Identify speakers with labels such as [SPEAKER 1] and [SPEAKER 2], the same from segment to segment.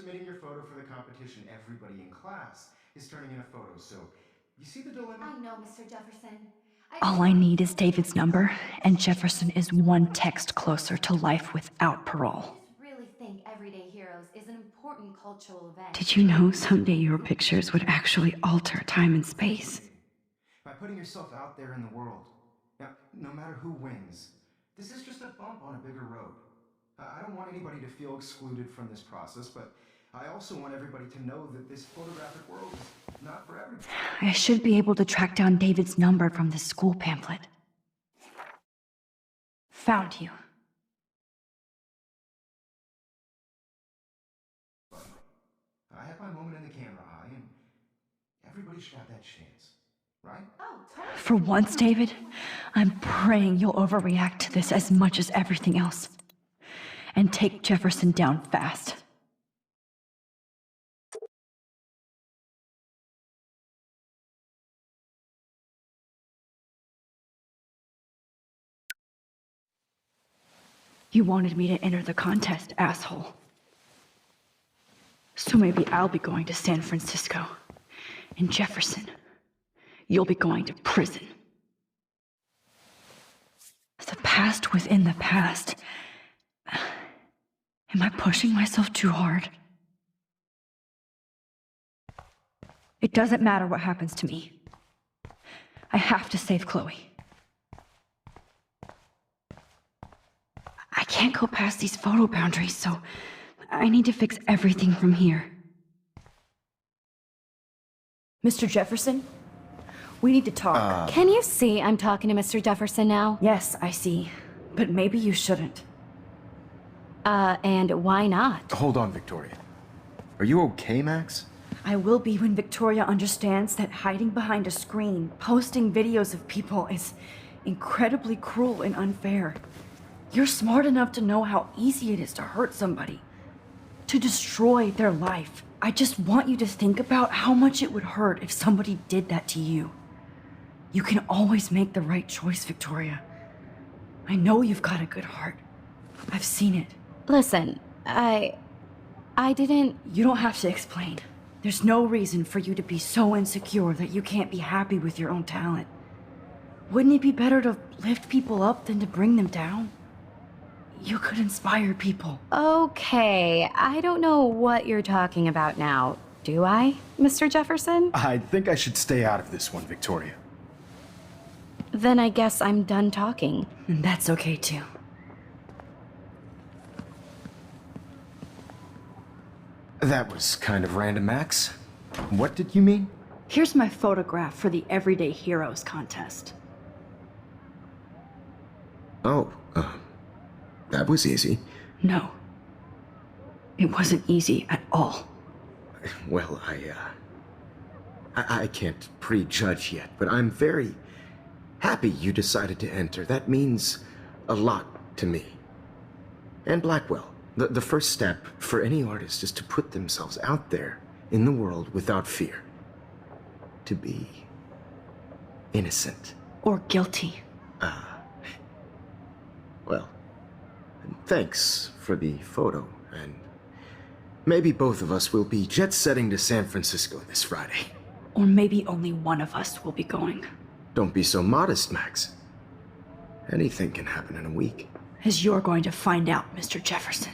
[SPEAKER 1] submitting your photo for the competition, everybody in class is turning in a photo, so you see the dilemma?
[SPEAKER 2] I know, Mr. Jefferson.
[SPEAKER 3] All I need is David's number, and Jefferson is one text closer to life without parole.
[SPEAKER 2] I just really think Everyday Heroes is an important cultural event.
[SPEAKER 3] Did you know someday your pictures would actually alter time and space?
[SPEAKER 1] By putting yourself out there in the world. Now, no matter who wins, this is just a bump on a bigger road. I don't want anybody to feel excluded from this process, but I also want everybody to know that this photographic world is not for everybody.
[SPEAKER 3] I should be able to track down David's number from the school pamphlet. Found you.
[SPEAKER 1] I have my moment in the camera eye, and everybody should have that chance, right?
[SPEAKER 2] Oh, totally.
[SPEAKER 3] For once, David, I'm praying you'll overreact to this as much as everything else. And take Jefferson down fast. You wanted me to enter the contest, asshole. So maybe I'll be going to San Francisco. And Jefferson, you'll be going to prison. The past within the past. Am I pushing myself too hard? It doesn't matter what happens to me. I have to save Chloe. I can't go past these photo boundaries, so I need to fix everything from here. Mr. Jefferson? We need to talk.
[SPEAKER 2] Can you see I'm talking to Mr. Jefferson now?
[SPEAKER 3] Yes, I see. But maybe you shouldn't.
[SPEAKER 2] And why not?
[SPEAKER 1] Hold on, Victoria. Are you okay, Max?
[SPEAKER 3] I will be when Victoria understands that hiding behind a screen, posting videos of people is incredibly cruel and unfair. You're smart enough to know how easy it is to hurt somebody, to destroy their life. I just want you to think about how much it would hurt if somebody did that to you. You can always make the right choice, Victoria. I know you've got a good heart. I've seen it.
[SPEAKER 2] Listen, I didn't...
[SPEAKER 3] You don't have to explain. There's no reason for you to be so insecure that you can't be happy with your own talent. Wouldn't it be better to lift people up than to bring them down? You could inspire people.
[SPEAKER 2] Okay, I don't know what you're talking about now, do I, Mr. Jefferson?
[SPEAKER 1] I think I should stay out of this one, Victoria.
[SPEAKER 2] Then I guess I'm done talking.
[SPEAKER 3] And that's okay too.
[SPEAKER 1] That was kind of random, Max. What did you mean?
[SPEAKER 3] Here's my photograph for the Everyday Heroes contest.
[SPEAKER 1] Oh, that was easy.
[SPEAKER 3] No. It wasn't easy at all.
[SPEAKER 1] Well, I can't prejudge yet, but I'm very happy you decided to enter. That means a lot to me. And Blackwell. The first step for any artist is to put themselves out there in the world without fear. To be innocent.
[SPEAKER 3] Or guilty.
[SPEAKER 1] Well, thanks for the photo, and maybe both of us will be jet-setting to San Francisco this Friday.
[SPEAKER 3] Or maybe only one of us will be going.
[SPEAKER 1] Don't be so modest, Max. Anything can happen in a week.
[SPEAKER 3] As you're going to find out, Mr. Jefferson.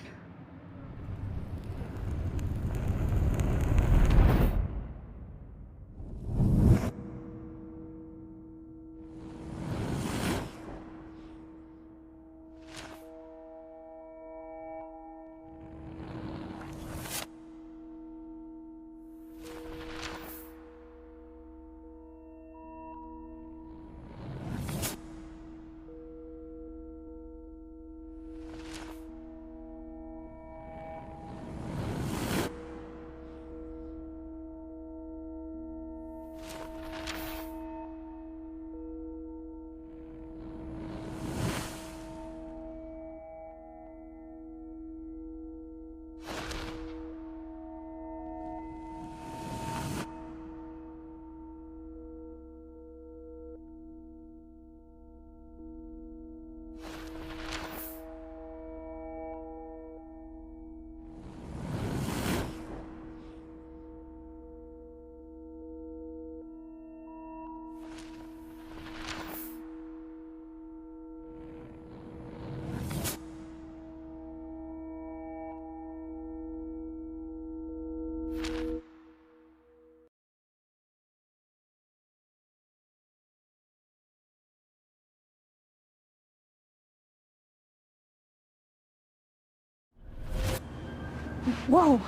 [SPEAKER 3] Whoa!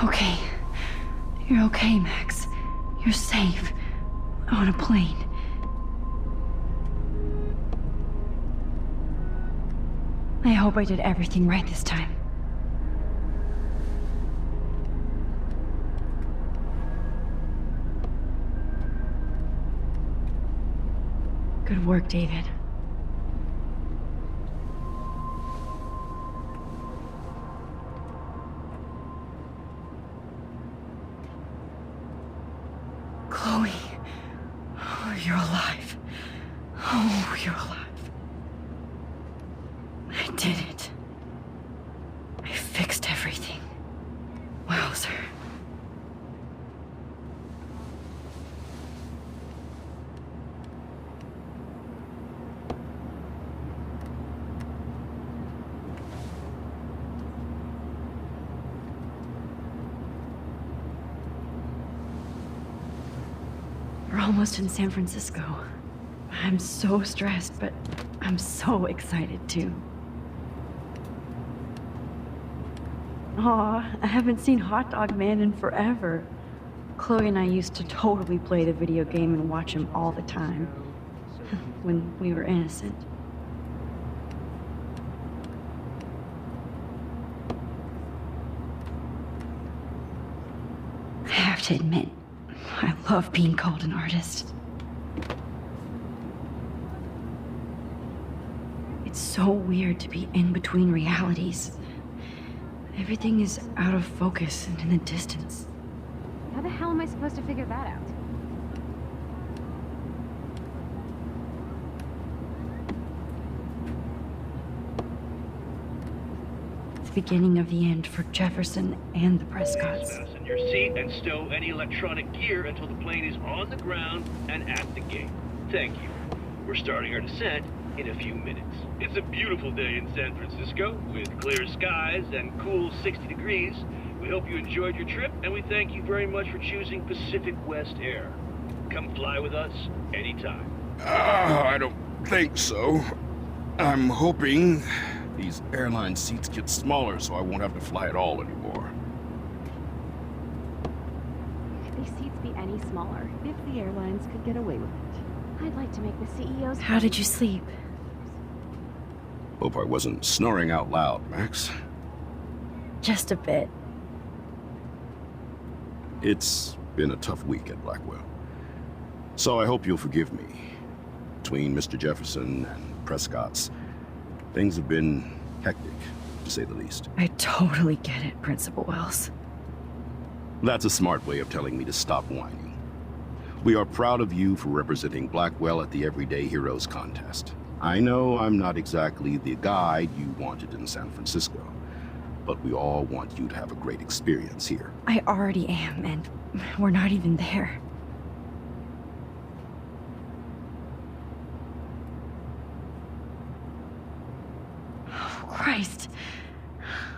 [SPEAKER 3] Okay. You're okay, Max. You're safe. On a plane. I hope I did everything right this time. Good work, David. Chloe. Oh, you're alive. Oh, you're alive. I did it. I fixed everything. Wowzer. We're almost in San Francisco. I'm so stressed, but I'm so excited too. Aw, I haven't seen Hot Dog Man in forever. Chloe and I used to totally play the video game and watch him all the time. When we were innocent. I have to admit, I love being called an artist. It's so weird to be in between realities. Everything is out of focus and in the distance.
[SPEAKER 2] How the hell am I supposed to figure that out?
[SPEAKER 3] It's the beginning of the end for Jefferson and the Prescotts.
[SPEAKER 4] Fasten your seat and stow any electronic gear until the plane is on the ground and at the gate. Thank you. We're starting our descent in a few minutes. It's a beautiful day in San Francisco with clear skies and cool 60 degrees. We hope you enjoyed your trip, and we thank you very much for choosing Pacific West Air. Come fly with us anytime.
[SPEAKER 5] I don't think so. I'm hoping these airline seats get smaller so I won't have to fly at all anymore.
[SPEAKER 2] Could these seats be any smaller? If the airlines could get away with it. I'd like to make the CEOs...
[SPEAKER 3] How did you sleep?
[SPEAKER 5] Hope I wasn't snoring out loud, Max.
[SPEAKER 3] Just a bit.
[SPEAKER 5] It's been a tough week at Blackwell. So I hope you'll forgive me. Between Mr. Jefferson and Prescott's, things have been hectic, to say the least.
[SPEAKER 3] I totally get it, Principal Wells.
[SPEAKER 5] That's a smart way of telling me to stop whining. We are proud of you for representing Blackwell at the Everyday Heroes contest. I know I'm not exactly the guide you wanted in San Francisco, but we all want you to have a great experience here.
[SPEAKER 3] I already am, and we're not even there. Oh, Christ.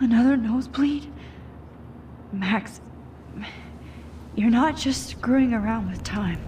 [SPEAKER 3] Another nosebleed? Max, you're not just screwing around with time.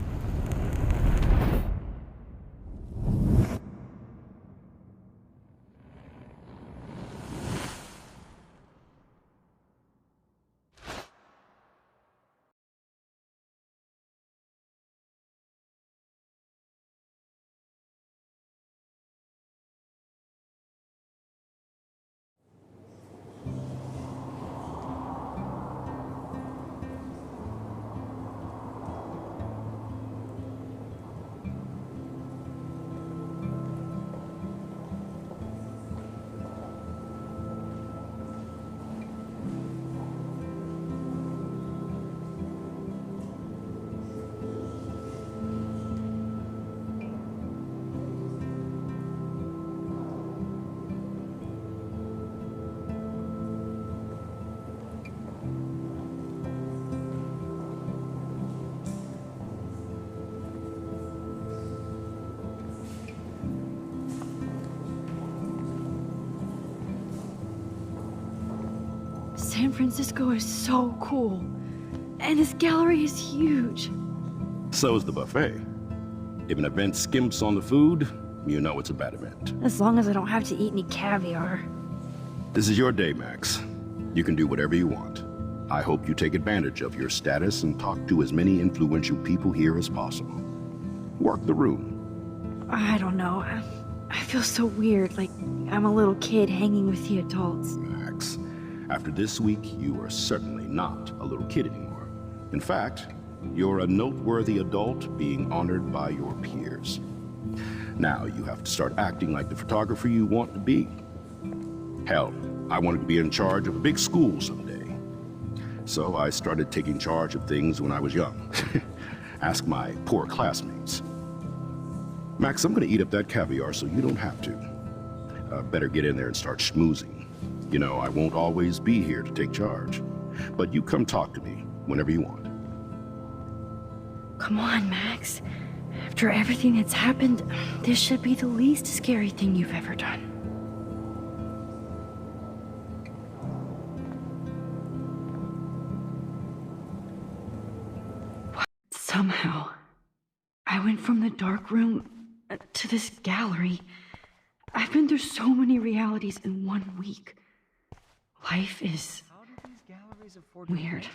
[SPEAKER 3] San Francisco is so cool. And this gallery is huge.
[SPEAKER 5] So is the buffet. If an event skimps on the food, you know it's a bad event.
[SPEAKER 3] As long as I don't have to eat any caviar.
[SPEAKER 5] This is your day, Max. You can do whatever you want. I hope you take advantage of your status and talk to as many influential people here as possible. Work the room.
[SPEAKER 3] I don't know. I feel so weird, like I'm a little kid hanging with the adults.
[SPEAKER 5] Max, after this week, you are certainly not a little kid anymore. In fact, you're a noteworthy adult being honored by your peers. Now you have to start acting like the photographer you want to be. Hell, I wanted to be in charge of a big school someday. So I started taking charge of things when I was young. Ask my poor classmates. Max, I'm gonna eat up that caviar so you don't have to. Better get in there and start schmoozing. You know, I won't always be here to take charge. But you come talk to me whenever you want.
[SPEAKER 3] Come on, Max. After everything that's happened, this should be the least scary thing you've ever done. Somehow, I went from the dark room to this gallery. I've been through so many realities in 1 week. Life is weird.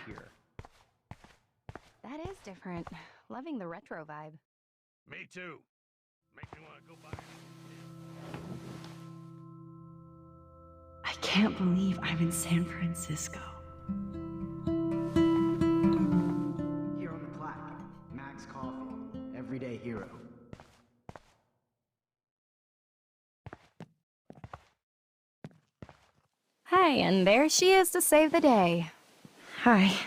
[SPEAKER 2] That is different. Loving the retro vibe.
[SPEAKER 4] Me too. Makes me want to go by.
[SPEAKER 3] I can't believe I'm in San Francisco.
[SPEAKER 6] Here on the plaque, Max Caulfield, everyday hero.
[SPEAKER 2] Hey, and there she is to save the day.
[SPEAKER 3] Hi.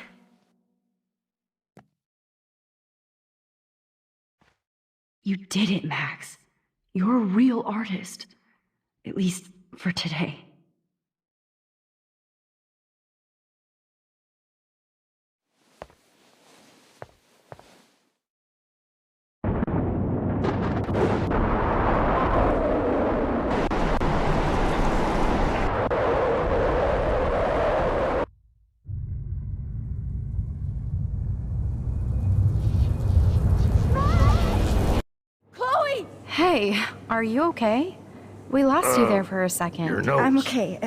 [SPEAKER 3] You did it, Max. You're a real artist. At least for today.
[SPEAKER 2] Hey, are you okay? We lost you there for a second.
[SPEAKER 1] Your nose.
[SPEAKER 3] I'm okay.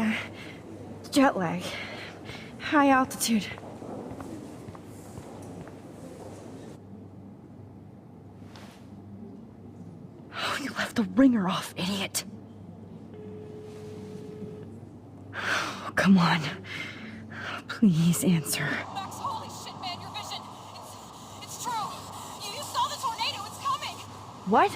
[SPEAKER 3] Jet lag. High altitude. Oh, you left the ringer off, idiot. Oh, come on. Please answer.
[SPEAKER 7] Max, holy shit, man, your vision. It's true. You saw the tornado. It's coming.
[SPEAKER 3] What?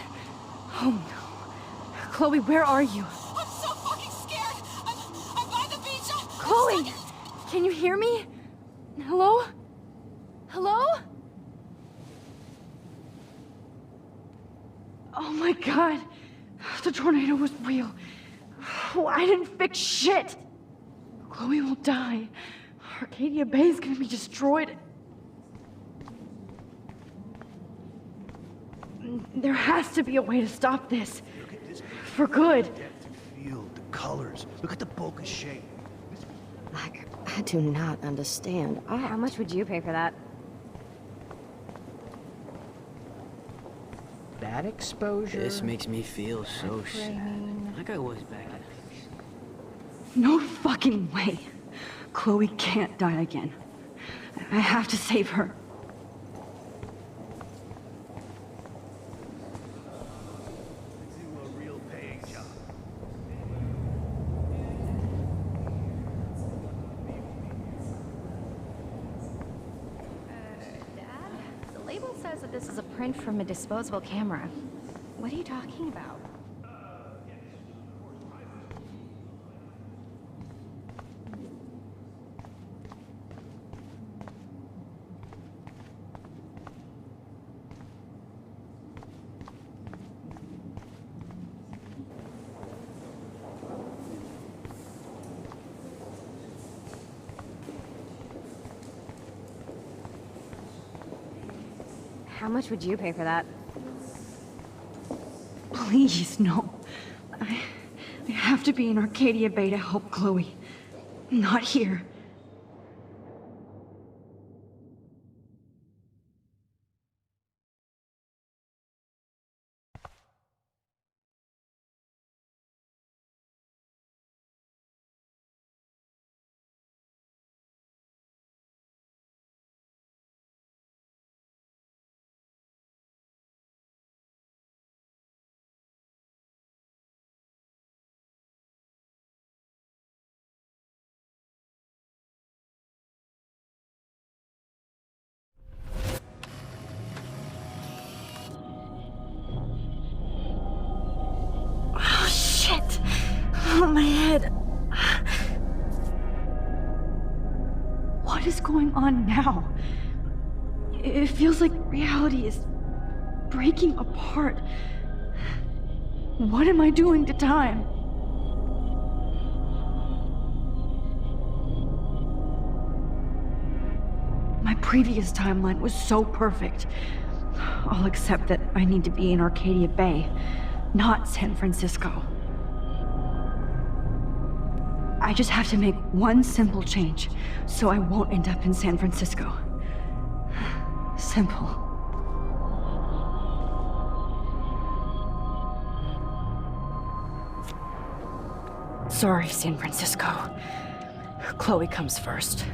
[SPEAKER 3] Oh no. Chloe, where are you?
[SPEAKER 7] I'm so fucking scared. I'm by the beach.
[SPEAKER 3] Chloe! Can you hear me? Hello? Hello? Oh my god. The tornado was real. Oh, I didn't fix shit. Chloe will die. Arcadia Bay is gonna be destroyed. There has to be a way to stop this.
[SPEAKER 6] Look at this
[SPEAKER 3] For good.
[SPEAKER 6] depth of field, the colors. Look at the bokeh shape.
[SPEAKER 8] I do not understand.
[SPEAKER 2] How much would you pay for that?
[SPEAKER 6] That exposure. This makes me feel so sad. Like I was back at
[SPEAKER 3] No fucking way. Chloe can't die again. I have to save her.
[SPEAKER 6] do a real paying job.
[SPEAKER 2] Dad? The label says that this is a print from a disposable camera. What are you talking about? How much would you pay for that?
[SPEAKER 3] Please, no. I have to be in Arcadia Bay to help Chloe. Not here. Oh, my head. What is going on now? It feels like reality is breaking apart. What am I doing to time? My previous timeline was so perfect. I'll accept that I need to be in Arcadia Bay, not San Francisco. I just have to make one simple change, so I won't end up in San Francisco. Simple. Sorry, San Francisco. Chloe comes first.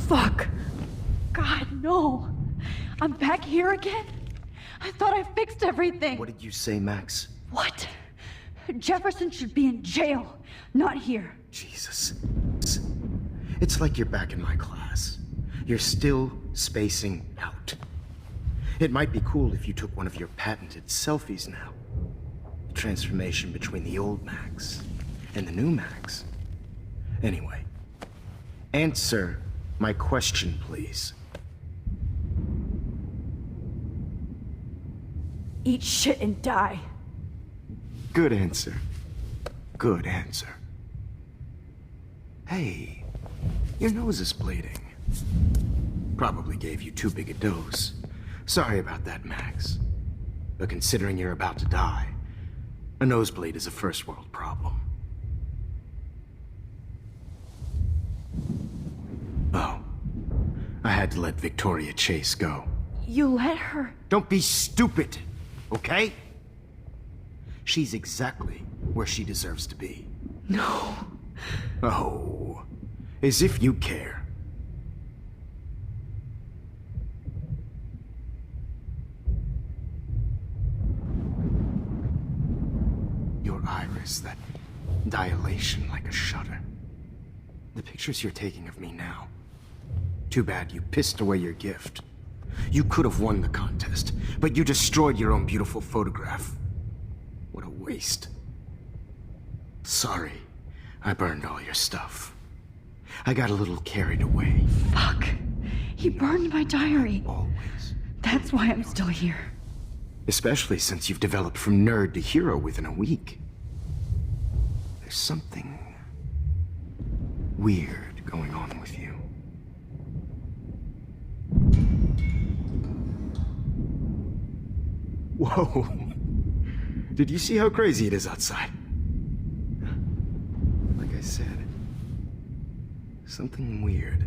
[SPEAKER 3] Fuck. God, no. I'm back here again? I thought I fixed everything.
[SPEAKER 1] What did you say, Max?
[SPEAKER 3] What? Jefferson should be in jail, not here.
[SPEAKER 1] Jesus. It's like you're back in my class. You're still spacing out. It might be cool if you took one of your patented selfies now. The transformation between the old Max and the new Max. Anyway, answer my question, please.
[SPEAKER 3] Eat shit and die.
[SPEAKER 1] Good answer. Good answer. Hey, your nose is bleeding. Probably gave you too big a dose. Sorry about that, Max. But considering you're about to die, a nosebleed is a first world problem. Oh, I had to let Victoria Chase go.
[SPEAKER 3] You let her?
[SPEAKER 1] Don't be stupid, okay? She's exactly where she deserves to be.
[SPEAKER 3] No.
[SPEAKER 1] Oh, as if you care. Your iris, that dilation like a shutter. The pictures you're taking of me now. Too bad you pissed away your gift. You could have won the contest, but you destroyed your own beautiful photograph. What a waste. Sorry, I burned all your stuff. I got a little carried away.
[SPEAKER 3] Fuck. He burned my diary.
[SPEAKER 1] Always.
[SPEAKER 3] That's why I'm still here.
[SPEAKER 1] Especially since you've developed from nerd to hero within a week. There's something weird going on with you. Whoa. Did you see how crazy it is outside? Like I said, something weird.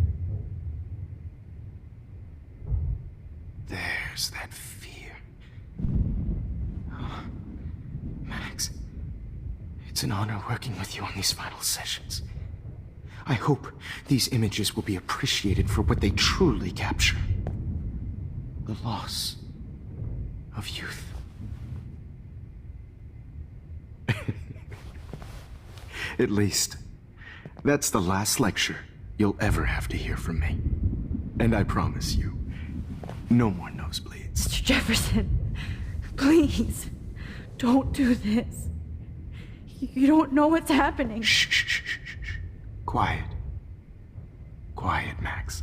[SPEAKER 1] There's that fear. Oh, Max, it's an honor working with you on these final sessions. I hope these images will be appreciated for what they truly capture. The loss of youth. At least, that's the last lecture you'll ever have to hear from me. And I promise you, no more nosebleeds.
[SPEAKER 3] Mr. Jefferson, please, don't do this. You don't know what's happening.
[SPEAKER 1] Shh, shh, shh, shh. Quiet. Quiet, Max.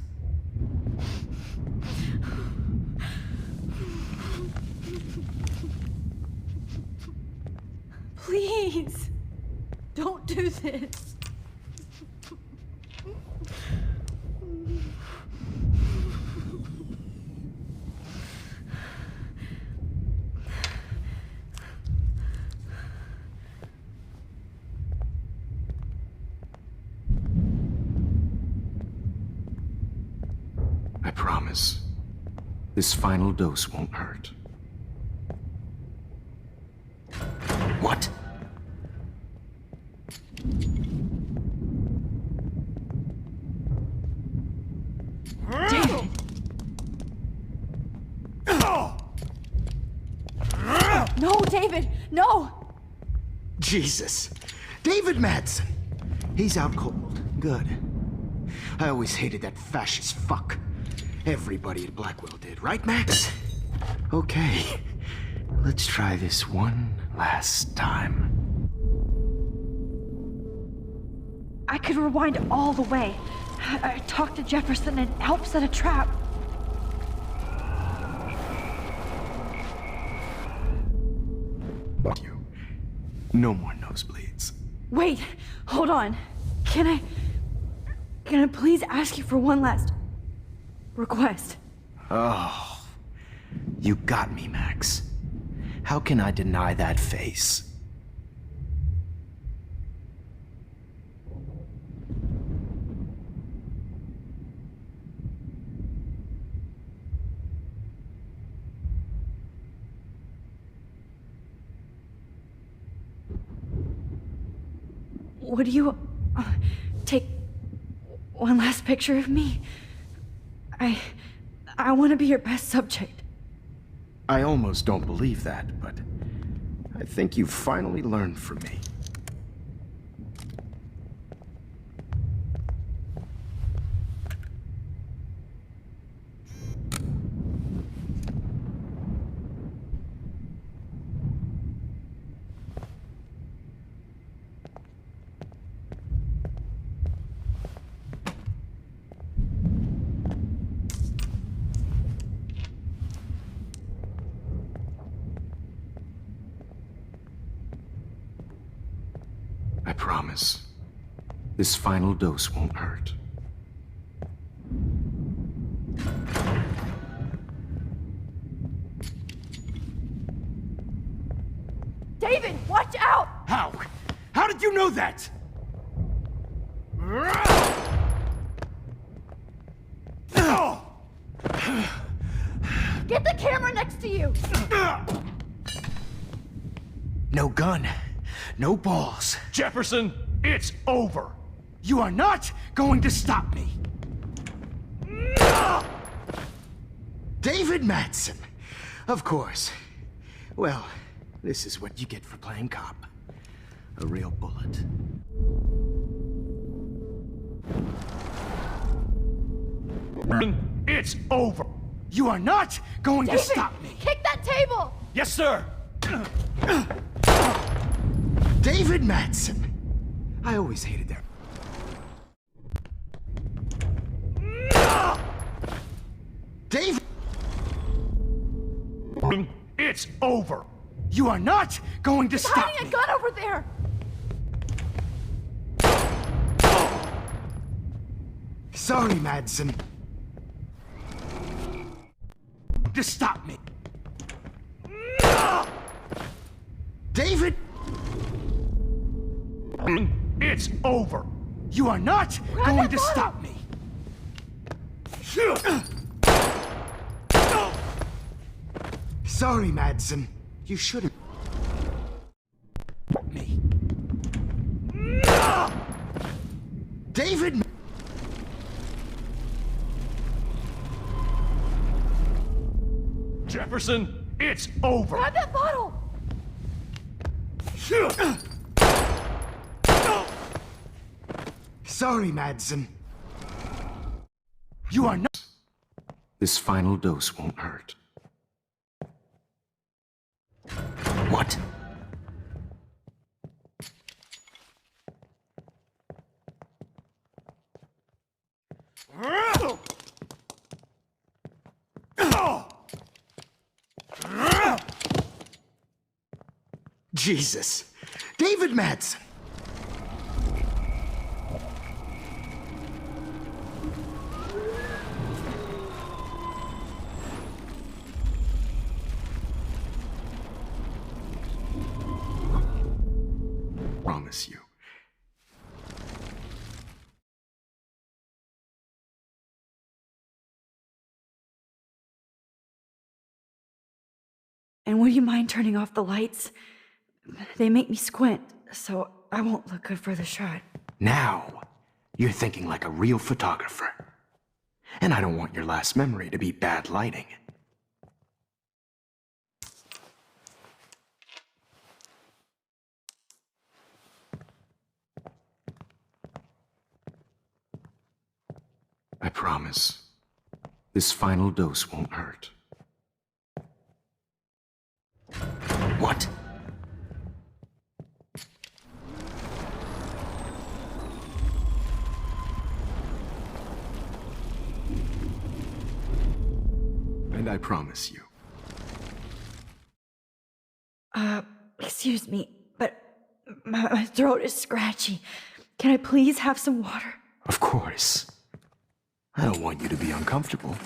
[SPEAKER 3] Please, don't do this.
[SPEAKER 1] I promise. This final dose won't hurt. What?
[SPEAKER 3] David! No, David! No!
[SPEAKER 1] Jesus. David Madsen. He's out cold. Good. I always hated that fascist fuck. Everybody at Blackwell did, right, Max? Okay. Let's try this one last time.
[SPEAKER 3] I could rewind all the way. I talked to Jefferson and helped set a trap.
[SPEAKER 1] You. No more nosebleeds.
[SPEAKER 3] Wait, hold on. Can I please ask you for one last request?
[SPEAKER 1] Oh. You got me, Max. How can I deny that face?
[SPEAKER 3] Would you take one last picture of me? I want to be your best subject.
[SPEAKER 1] I almost don't believe that, but I think you've finally learned from me. I promise. This final dose won't hurt.
[SPEAKER 3] David, watch out!
[SPEAKER 1] How? How did you know that?
[SPEAKER 3] Get the camera next to you!
[SPEAKER 1] No gun. No balls.
[SPEAKER 9] Jefferson, it's over.
[SPEAKER 1] You are not going to stop me. David Madsen. Of course. Well, this is what you get for playing cop. A real bullet.
[SPEAKER 9] It's over.
[SPEAKER 1] You are not going
[SPEAKER 3] David,
[SPEAKER 1] to stop me.
[SPEAKER 3] kick that table!
[SPEAKER 9] Yes, sir.
[SPEAKER 1] David Madsen. I always hated that. David.
[SPEAKER 9] It's over.
[SPEAKER 1] You are not going to stop
[SPEAKER 3] Hiding
[SPEAKER 1] me.
[SPEAKER 3] a gun over there!
[SPEAKER 1] Sorry, Madsen. To stop me. David.
[SPEAKER 9] It's over.
[SPEAKER 1] You are not going to stop me. Sorry, Madsen. You should have. Me. David.
[SPEAKER 9] Jefferson, it's over.
[SPEAKER 3] Grab that bottle!
[SPEAKER 1] Sorry, Madsen. You are not. This final dose won't hurt. What? Jesus. David Madsen. Promise you.
[SPEAKER 3] And would you mind turning off the lights? They make me squint, so I won't look good for the shot.
[SPEAKER 1] Now, you're thinking like a real photographer. And I don't want your last memory to be bad lighting. I promise, this final dose won't hurt. What? And I promise you.
[SPEAKER 3] Excuse me, but my throat is scratchy. Can I please have some water?
[SPEAKER 1] Of course. I don't want you to be uncomfortable.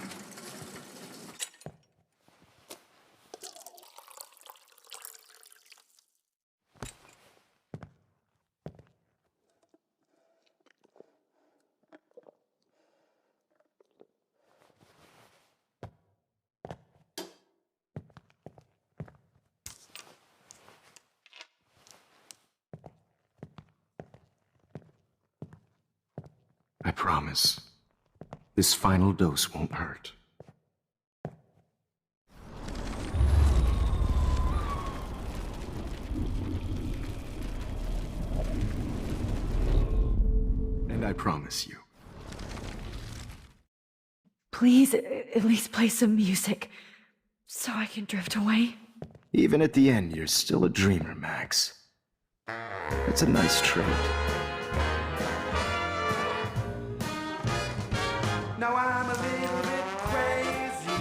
[SPEAKER 1] I promise, this final dose won't hurt. And I promise you.
[SPEAKER 3] Please, at least play some music, so I can drift away.
[SPEAKER 1] Even at the end, you're still a dreamer, Max. It's a nice trait.
[SPEAKER 10] Now I'm a little bit crazy,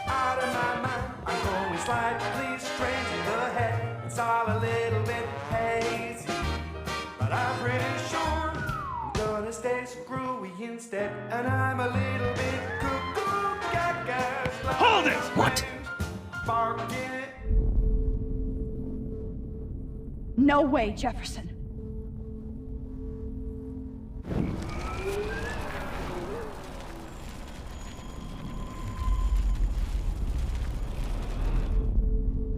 [SPEAKER 10] out of my mind. I'm going slightly strange in the head. It's all a little bit hazy, but I'm pretty sure I'm gonna stay screwy instead. And I'm a little bit cuckoo gaga.
[SPEAKER 9] Hold it!
[SPEAKER 1] What?
[SPEAKER 10] Barking.
[SPEAKER 3] No way, Jefferson.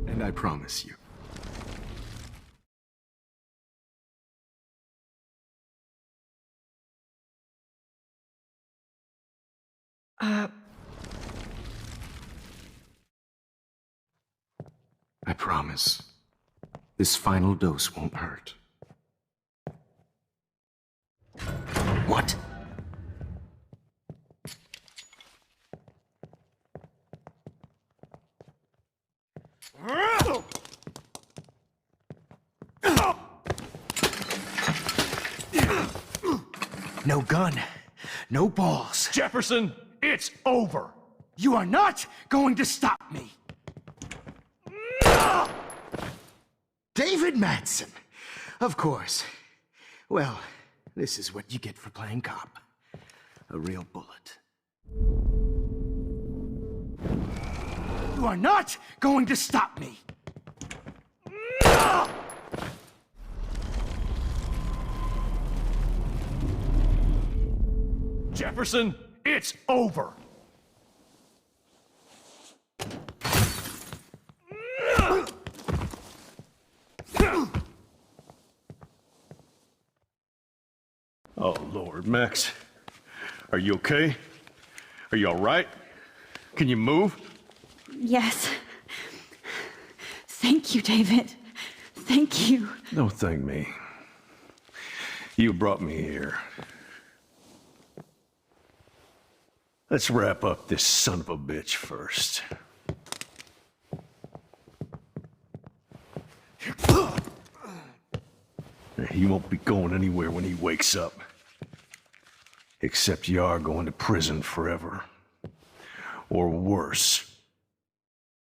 [SPEAKER 1] And I promise you. I promise, this final dose won't hurt. What? No gun, no balls.
[SPEAKER 9] Jefferson, it's over.
[SPEAKER 1] You are not going to stop me. David Madsen. Of course. Well, this is what you get for playing cop. A real bullet. You are not going to stop me.
[SPEAKER 9] Jefferson, it's over. Oh, Lord, Max. Are you okay? Are you all right? Can you move?
[SPEAKER 3] Yes. Thank you, David. Thank you.
[SPEAKER 9] Don't thank me. You brought me here. Let's wrap up this son of a bitch first. He won't be going anywhere when he wakes up. Except you are going to prison forever. Or worse.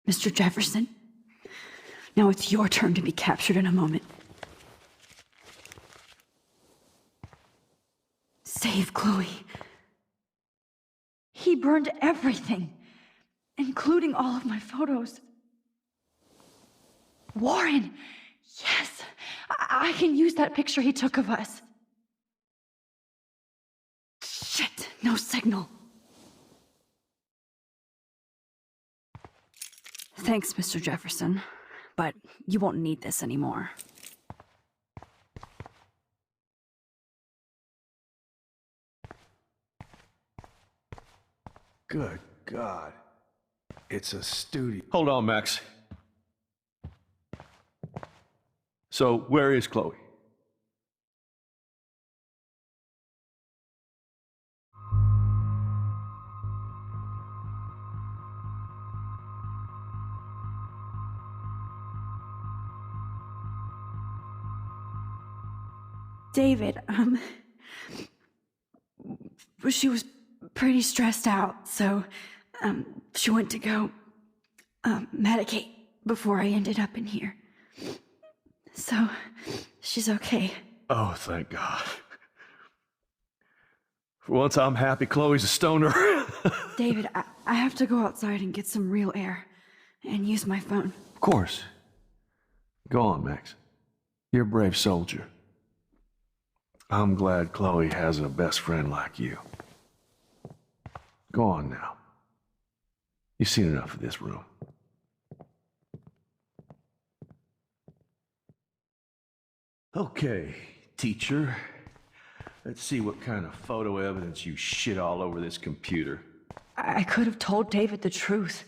[SPEAKER 3] Mr. Jefferson, now it's your turn to be captured in a moment. Save Chloe. He burned everything, including all of my photos. Warren! Yes! I can use that picture he took of us. Shit, no signal. Thanks, Mr. Jefferson, but you won't need this anymore.
[SPEAKER 9] Good God. It's a studio. Hold on, Max. So, where is Chloe?
[SPEAKER 3] David, she was pretty stressed out, so, she went to go, medicate before I ended up in here. So, she's okay.
[SPEAKER 9] Oh, thank God. For once, I'm happy Chloe's a stoner.
[SPEAKER 3] David, I have to go outside and get some real air and use my phone.
[SPEAKER 9] Of course. Go on, Max. You're a brave soldier. I'm glad Chloe has a best friend like you. Go on now. You've seen enough of this room. Okay, teacher. Let's see what kind of photo evidence you shit all over this computer.
[SPEAKER 3] I could have told David the truth.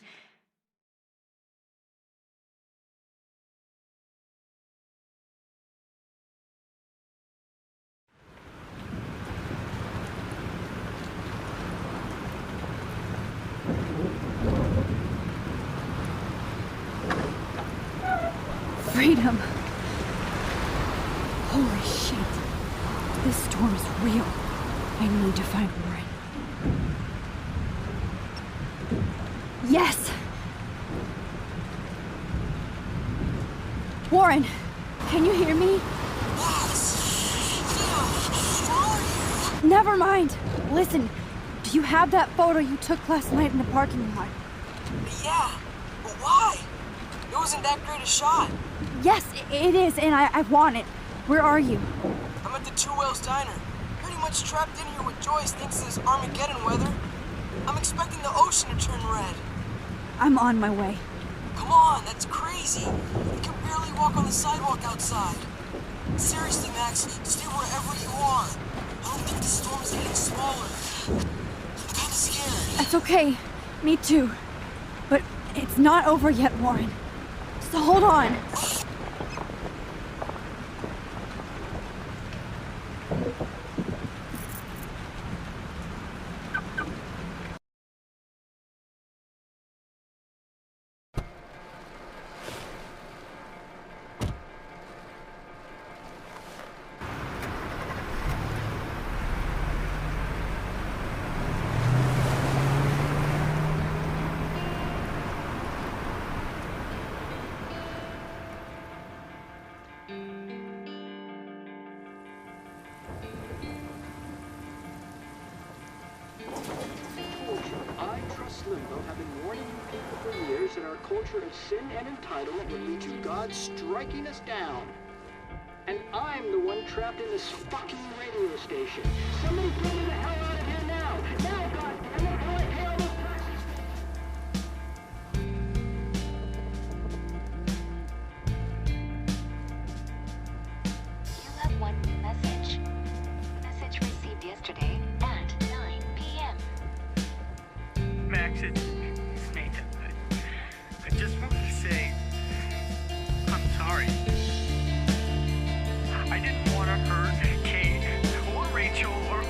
[SPEAKER 3] Freedom. Holy shit. This storm is real. I need to find Warren. Yes! Warren, can you hear me? Never mind. Listen, do you have that photo you took last night in the parking lot?
[SPEAKER 11] Yeah, but why? It wasn't that great a shot.
[SPEAKER 3] Yes, it is, and I want it. Where are you?
[SPEAKER 11] I'm at the Two Whales Diner. Pretty much trapped in here with Joyce thinks this Armageddon weather. I'm expecting the ocean to turn red.
[SPEAKER 3] I'm on my way.
[SPEAKER 11] Come on, that's crazy. You can barely walk on the sidewalk outside. Seriously, Max, stay wherever you are. I don't think the storm's getting smaller. I'm kinda scared.
[SPEAKER 3] That's okay. Me too. But it's not over yet, Warren. So hold on.
[SPEAKER 12] Culture of sin and entitlement would lead to God striking us down. And I'm the one trapped in this fucking radio station. Somebody get me the hell out of here now! Now, God damn it, how do I pay all those taxes?
[SPEAKER 13] You have one message. Message received yesterday at 9 p.m.
[SPEAKER 14] Max, it's Nathan. I just wanted to say, I'm sorry. I didn't want to hurt Kate or Rachel or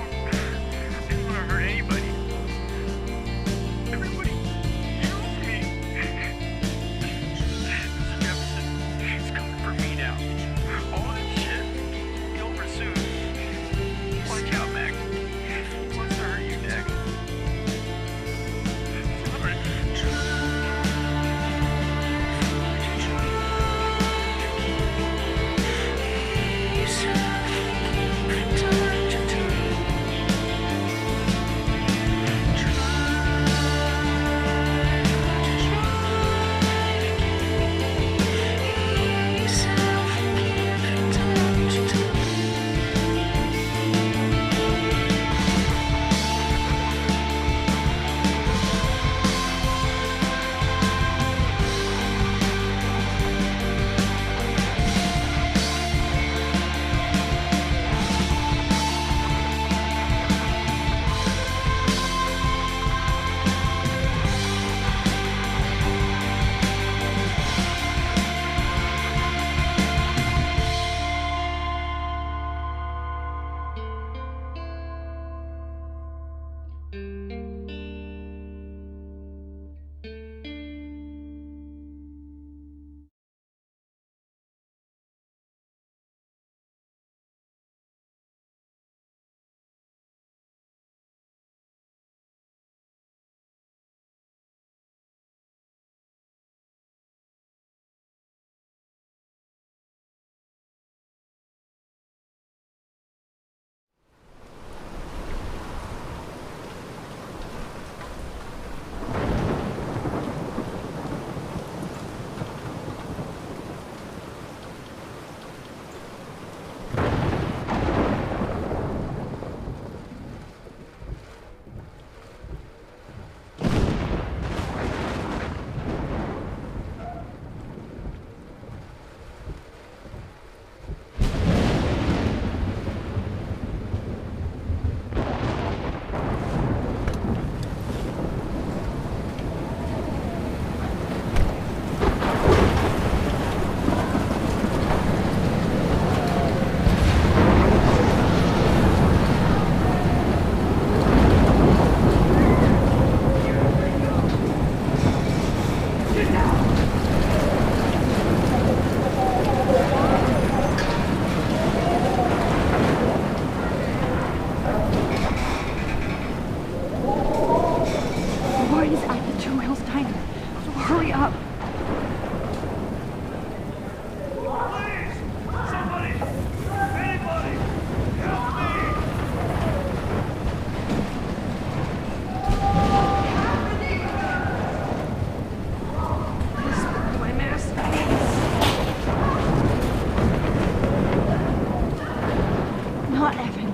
[SPEAKER 3] not Evan.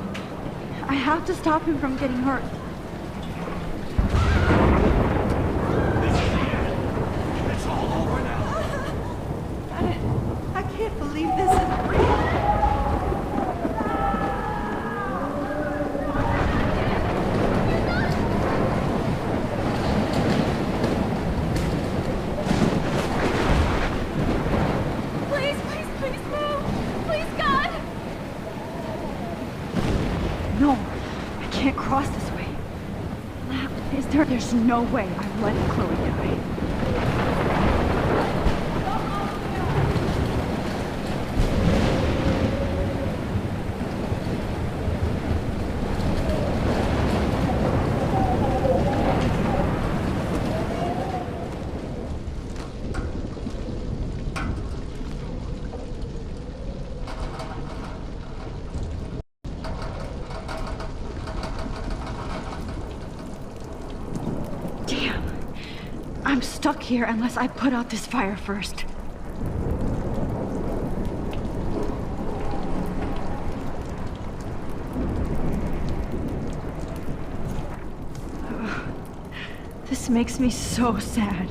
[SPEAKER 3] I have to stop him from getting hurt.
[SPEAKER 10] It's all over now.
[SPEAKER 3] I can't believe this is real. No, I can't cross this way. There's no way I'm letting Chloe die. I'm stuck here unless I put out this fire first. This makes me so sad.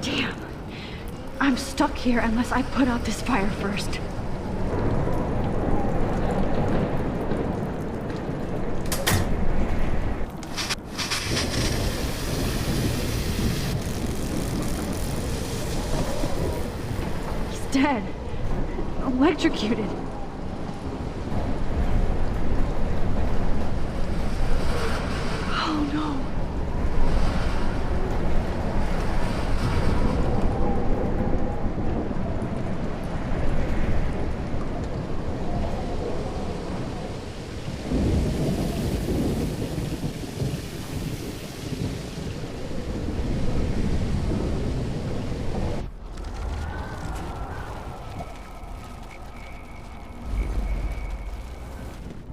[SPEAKER 3] Damn. I'm stuck here unless I put out this fire first. Dead. Electrocuted. Oh no.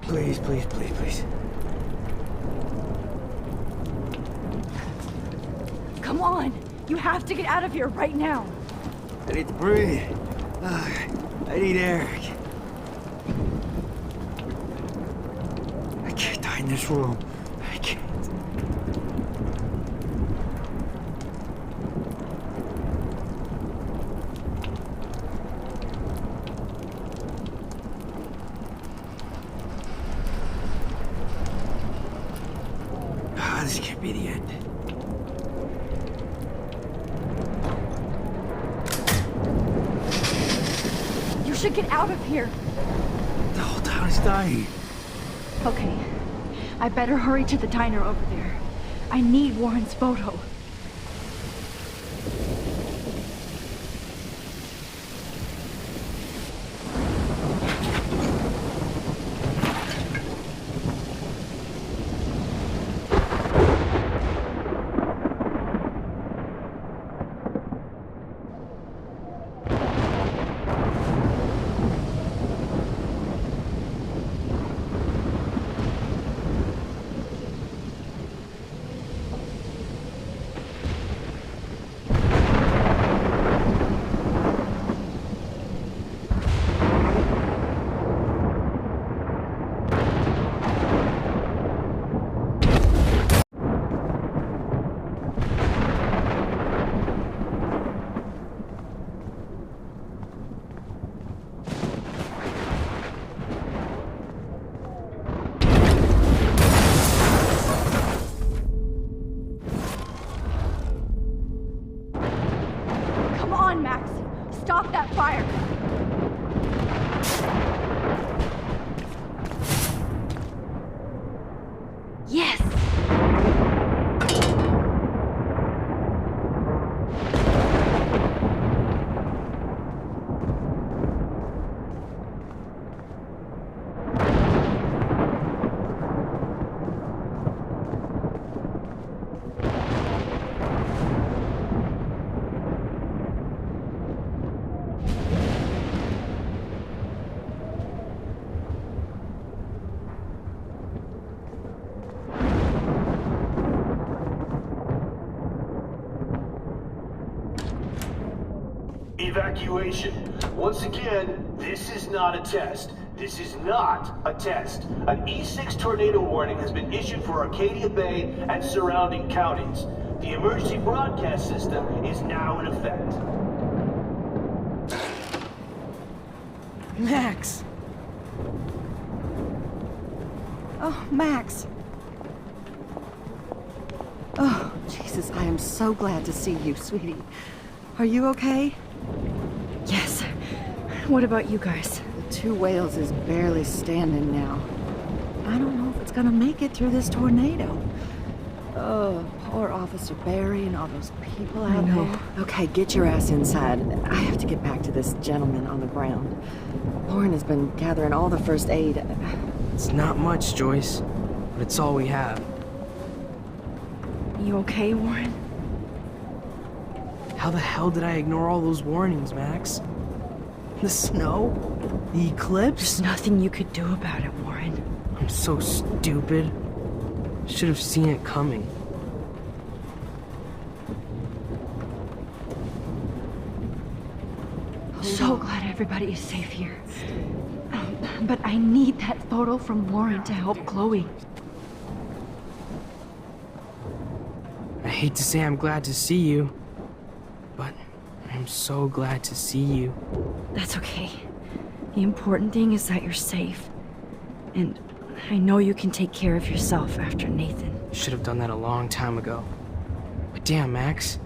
[SPEAKER 6] Please, please, please, please.
[SPEAKER 3] Come on! You have to get out of here right now!
[SPEAKER 6] I need to breathe. I need air. I can't die in this room. I can't. This can't be the end.
[SPEAKER 3] You should get out of here!
[SPEAKER 6] The whole town is dying.
[SPEAKER 3] Okay. I better hurry to the diner over there. I need Warren's photo. Stop that fire! Yes!
[SPEAKER 4] Evacuation. Once again, this is not a test. This is not a test. An E6 tornado warning has been issued for Arcadia Bay and surrounding counties. The emergency broadcast system is now in effect.
[SPEAKER 15] Max! Oh, Max! Oh, Jesus, I am so glad to see you, sweetie. Are you okay?
[SPEAKER 3] Yes. What about you guys?
[SPEAKER 15] The two whales is barely standing now. I don't know if it's gonna make it through this tornado. Oh, poor Officer Barry and all those people out there. Okay, get your ass inside. I have to get back to this gentleman on the ground. Lauren has been gathering all the first aid.
[SPEAKER 16] It's not much, Joyce, but it's all we have.
[SPEAKER 3] You okay, Warren?
[SPEAKER 16] How the hell did I ignore all those warnings, Max? The snow? The eclipse?
[SPEAKER 3] There's nothing you could do about it, Warren.
[SPEAKER 16] I'm so stupid. Should have seen it coming.
[SPEAKER 3] So glad everybody is safe here. But I need that photo from Warren to help Chloe.
[SPEAKER 16] I hate to say I'm glad to see you, but I'm so glad to see you.
[SPEAKER 3] That's okay. The important thing is that you're safe. And I know you can take care of yourself after Nathan.
[SPEAKER 16] Should have done that a long time ago. But damn, Max.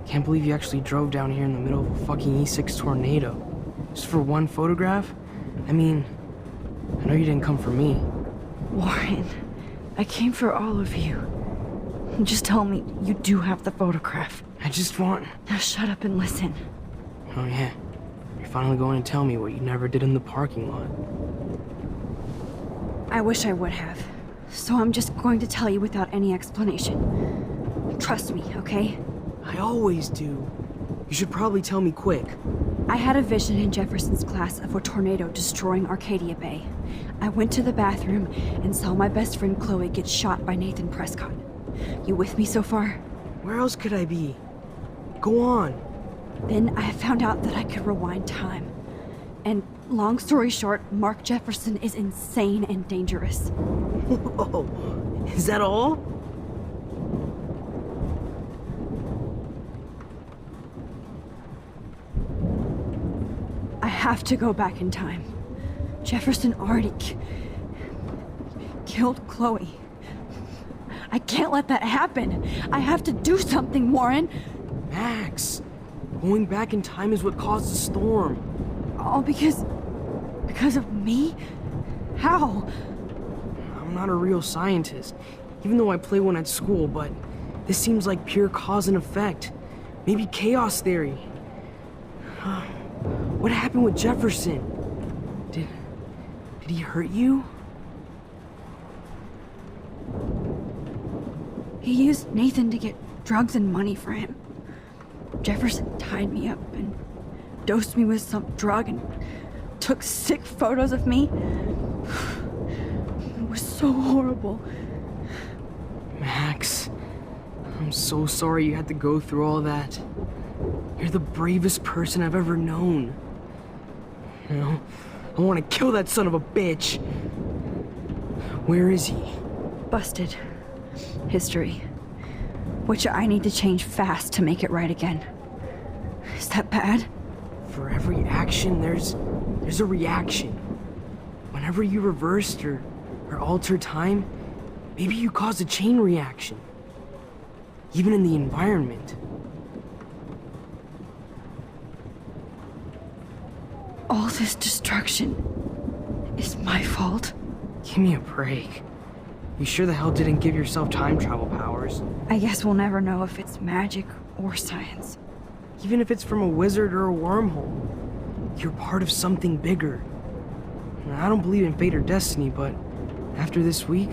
[SPEAKER 16] Can't believe you actually drove down here in the middle of a fucking E6 tornado. Just for one photograph? I mean, I know you didn't come for me.
[SPEAKER 3] Warren, I came for all of you. Just tell me you do have the photograph.
[SPEAKER 16] I just want...
[SPEAKER 3] Now shut up and listen.
[SPEAKER 16] Oh yeah. You're finally going to tell me what you never did in the parking lot.
[SPEAKER 3] I wish I would have. So I'm just going to tell you without any explanation. Trust me, okay?
[SPEAKER 16] I always do. You should probably tell me quick.
[SPEAKER 3] I had a vision in Jefferson's class of a tornado destroying Arcadia Bay. I went to the bathroom and saw my best friend Chloe get shot by Nathan Prescott. You with me so far?
[SPEAKER 16] Where else could I be? Go on.
[SPEAKER 3] Then I found out that I could rewind time. And long story short, Mark Jefferson is insane and dangerous.
[SPEAKER 16] Whoa, is that all?
[SPEAKER 3] I have to go back in time. Jefferson already killed Chloe. I can't let that happen. I have to do something, Warren.
[SPEAKER 16] Max, going back in time is what caused the storm.
[SPEAKER 3] All because of me? How?
[SPEAKER 16] I'm not a real scientist, even though I play one at school, but this seems like pure cause and effect. Maybe chaos theory. What happened with Jefferson? Did he hurt you?
[SPEAKER 3] He used Nathan to get drugs and money for him. Jefferson tied me up and dosed me with some drug and took sick photos of me. It was so horrible.
[SPEAKER 16] Max, I'm so sorry you had to go through all that. You're the bravest person I've ever known. You know, I want to kill that son of a bitch. Where is he?
[SPEAKER 3] Busted. History. Which I need to change fast to make it right again. Is that bad?
[SPEAKER 16] For every action, there's a reaction. Whenever you reversed or altered time, maybe you caused a chain reaction. Even in the environment.
[SPEAKER 3] All this destruction is my fault?
[SPEAKER 16] Give me a break. You sure the hell didn't give yourself time travel powers?
[SPEAKER 3] I guess we'll never know if it's magic or science.
[SPEAKER 16] Even if it's from a wizard or a wormhole, you're part of something bigger. I don't believe in fate or destiny, but after this week,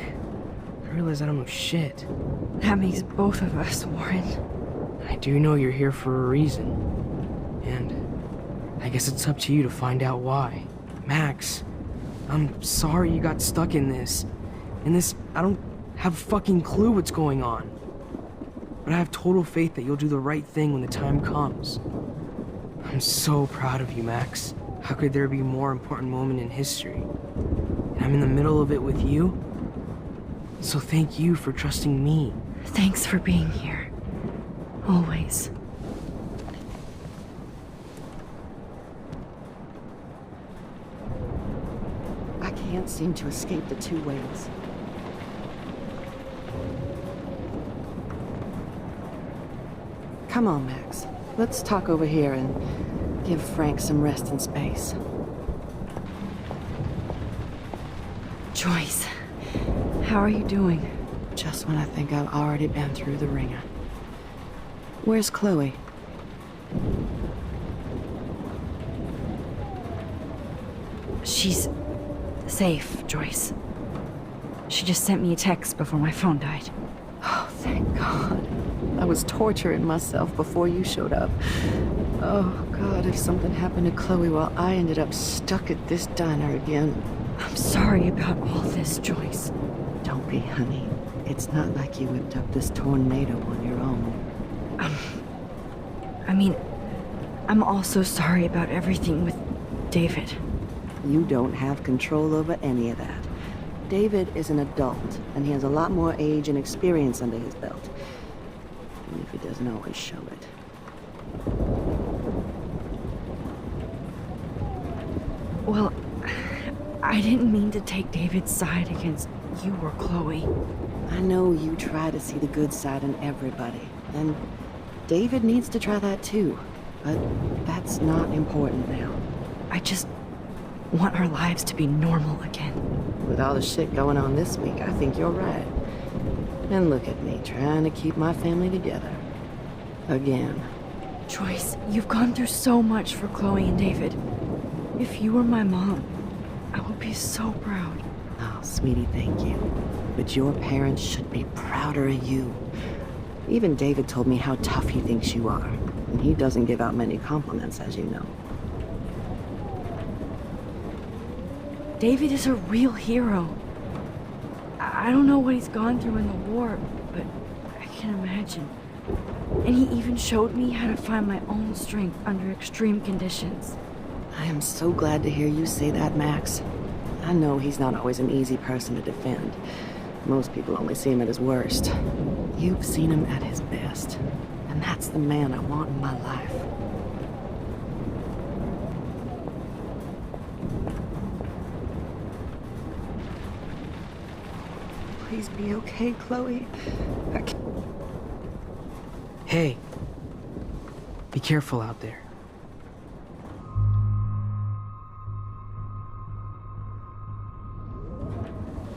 [SPEAKER 16] I realize I don't know shit.
[SPEAKER 3] That makes both of us, Warren.
[SPEAKER 16] I do know you're here for a reason. And I guess it's up to you to find out why. Max, I'm sorry you got stuck in this. I don't have a fucking clue what's going on. But I have total faith that you'll do the right thing when the time comes. I'm so proud of you, Max. How could there be a more important moment in history? And I'm in the middle of it with you? So thank you for trusting me.
[SPEAKER 3] Thanks for being here. Always.
[SPEAKER 15] I can't seem to escape the two ways. Come on, Max. Let's talk over here and give Frank some rest and space.
[SPEAKER 3] Joyce, how are you doing?
[SPEAKER 15] Just when I think I've already been through the ringer. Where's Chloe?
[SPEAKER 3] She's safe, Joyce. She just sent me a text before my phone died.
[SPEAKER 15] Oh, thank God. I was torturing myself before you showed up. Oh, God, if something happened to Chloe while I ended up stuck at this diner again.
[SPEAKER 3] I'm sorry about all this, Joyce.
[SPEAKER 15] Don't be, honey. It's not like you whipped up this tornado on your own.
[SPEAKER 3] I mean, I'm also sorry about everything with David.
[SPEAKER 15] You don't have control over any of that. David is an adult, and he has a lot more age and experience under his belt. Even if he doesn't always show it.
[SPEAKER 3] Well, I didn't mean to take David's side against you or Chloe.
[SPEAKER 15] I know you try to see the good side in everybody, and David needs to try that too. But that's not important now.
[SPEAKER 3] I just want our lives to be normal again.
[SPEAKER 15] With all the shit going on this week, I think you're right. And look at me, trying to keep my family together. Again.
[SPEAKER 3] Joyce, you've gone through so much for Chloe and David. If you were my mom, I would be so proud.
[SPEAKER 15] Oh, sweetie, thank you. But your parents should be prouder of you. Even David told me how tough he thinks you are. And he doesn't give out many compliments, as you know.
[SPEAKER 3] David is a real hero. I don't know what he's gone through in the war, but I can imagine. And he even showed me how to find my own strength under extreme conditions.
[SPEAKER 15] I am so glad to hear you say that, Max. I know he's not always an easy person to defend. Most people only see him at his worst. You've seen him at his best. And that's the man I want in my life. Please be okay, Chloe.
[SPEAKER 16] Hey. Be careful out there.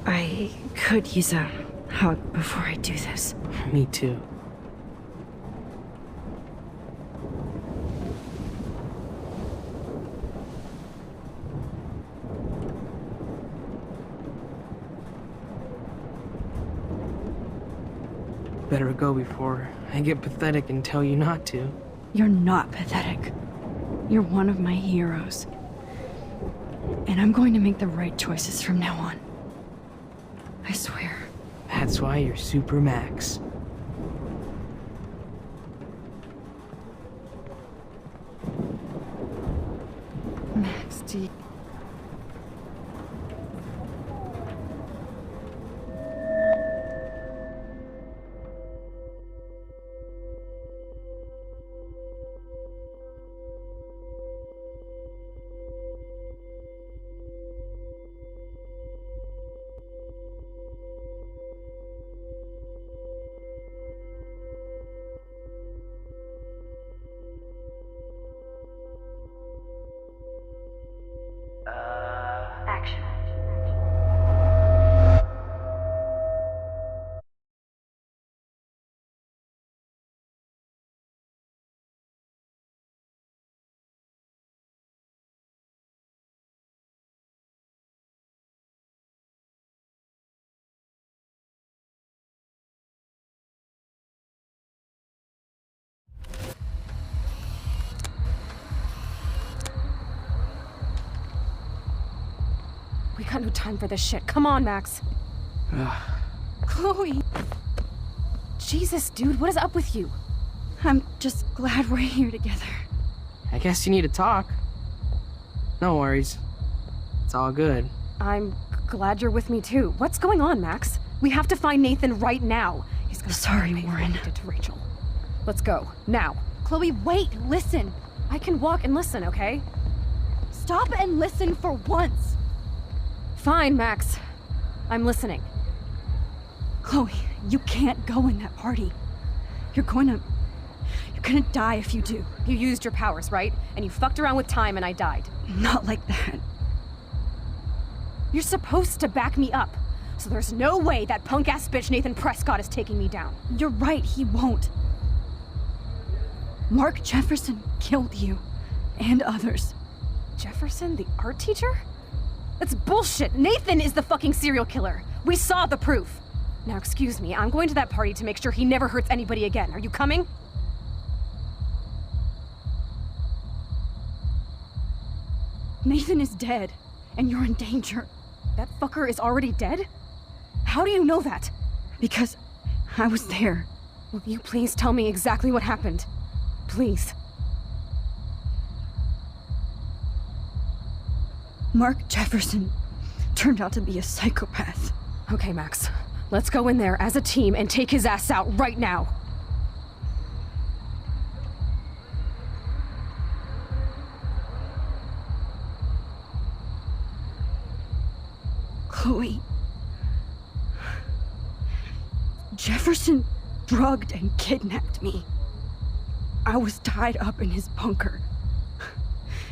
[SPEAKER 3] I could use a hug before I do this.
[SPEAKER 16] Me too. Better go before I get pathetic and tell you not to.
[SPEAKER 3] You're not pathetic. You're one of my heroes. And I'm going to make the right choices from now on. I swear.
[SPEAKER 16] That's why you're Super Max.
[SPEAKER 15] Max, do you...
[SPEAKER 3] Action.
[SPEAKER 17] We got no time for this shit. Come on, Max. Chloe! Jesus, dude, what is up with you?
[SPEAKER 3] I'm just glad we're here together.
[SPEAKER 16] I guess you need to talk. No worries. It's all good.
[SPEAKER 17] I'm glad you're with me too. What's going on, Max? We have to find Nathan right now. He's gonna
[SPEAKER 3] Sorry,
[SPEAKER 17] pay for
[SPEAKER 3] Warren.
[SPEAKER 17] what he did to Rachel. Let's go, now.
[SPEAKER 3] Chloe, wait, listen.
[SPEAKER 17] I can walk and listen, okay?
[SPEAKER 3] Stop and listen for once.
[SPEAKER 17] Fine, Max. I'm listening.
[SPEAKER 3] Chloe, you can't go in that party. You're gonna die if you do.
[SPEAKER 17] You used your powers, right? And you fucked around with time and I died.
[SPEAKER 3] Not like that.
[SPEAKER 17] You're supposed to back me up. So there's no way that punk-ass bitch Nathan Prescott is taking me down.
[SPEAKER 3] You're right, he won't. Mark Jefferson killed you. And others.
[SPEAKER 17] Jefferson, the art teacher? That's bullshit! Nathan is the fucking serial killer! We saw the proof! Now excuse me, I'm going to that party to make sure he never hurts anybody again. Are you coming?
[SPEAKER 3] Nathan is dead, and you're in danger.
[SPEAKER 17] That fucker is already dead? How do you know that?
[SPEAKER 3] Because I was there.
[SPEAKER 17] Will you please tell me exactly what happened? Please.
[SPEAKER 3] Mark Jefferson turned out to be a psychopath.
[SPEAKER 17] Okay, Max. Let's go in there as a team and take his ass out right now.
[SPEAKER 3] Chloe. Jefferson drugged and kidnapped me. I was tied up in his bunker.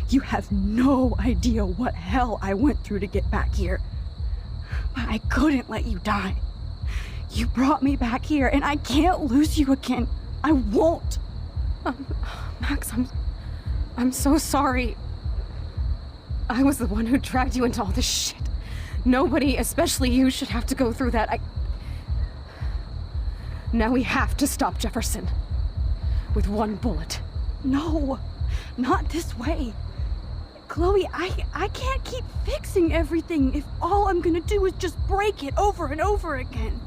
[SPEAKER 3] You have no idea what hell I went through to get back here. But I couldn't let you die. You brought me back here, and I can't lose you again. I won't.
[SPEAKER 17] Max, I'm so sorry. I was the one who dragged you into all this shit. Nobody, especially you, should have to go through that. Now we have to stop Jefferson. With one bullet.
[SPEAKER 3] No, not this way. Chloe, I can't keep fixing everything if all I'm gonna do is just break it over and over again.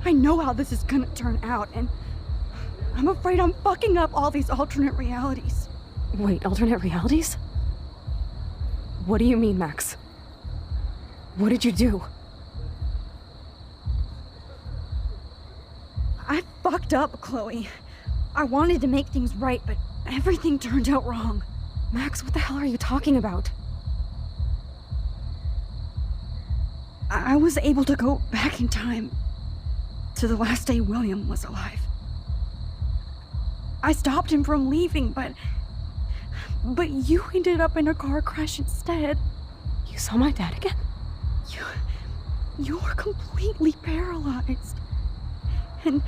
[SPEAKER 3] I know how this is gonna turn out, and I'm afraid I'm fucking up all these alternate realities.
[SPEAKER 17] Wait, alternate realities? What do you mean, Max? What did you do?
[SPEAKER 3] I fucked up, Chloe. I wanted to make things right, but everything turned out wrong.
[SPEAKER 17] Max, what the hell are you talking about?
[SPEAKER 3] I was able to go back in time to the last day William was alive. I stopped him from leaving, but you ended up in a car crash instead.
[SPEAKER 17] You saw my dad again?
[SPEAKER 3] You were completely paralyzed. And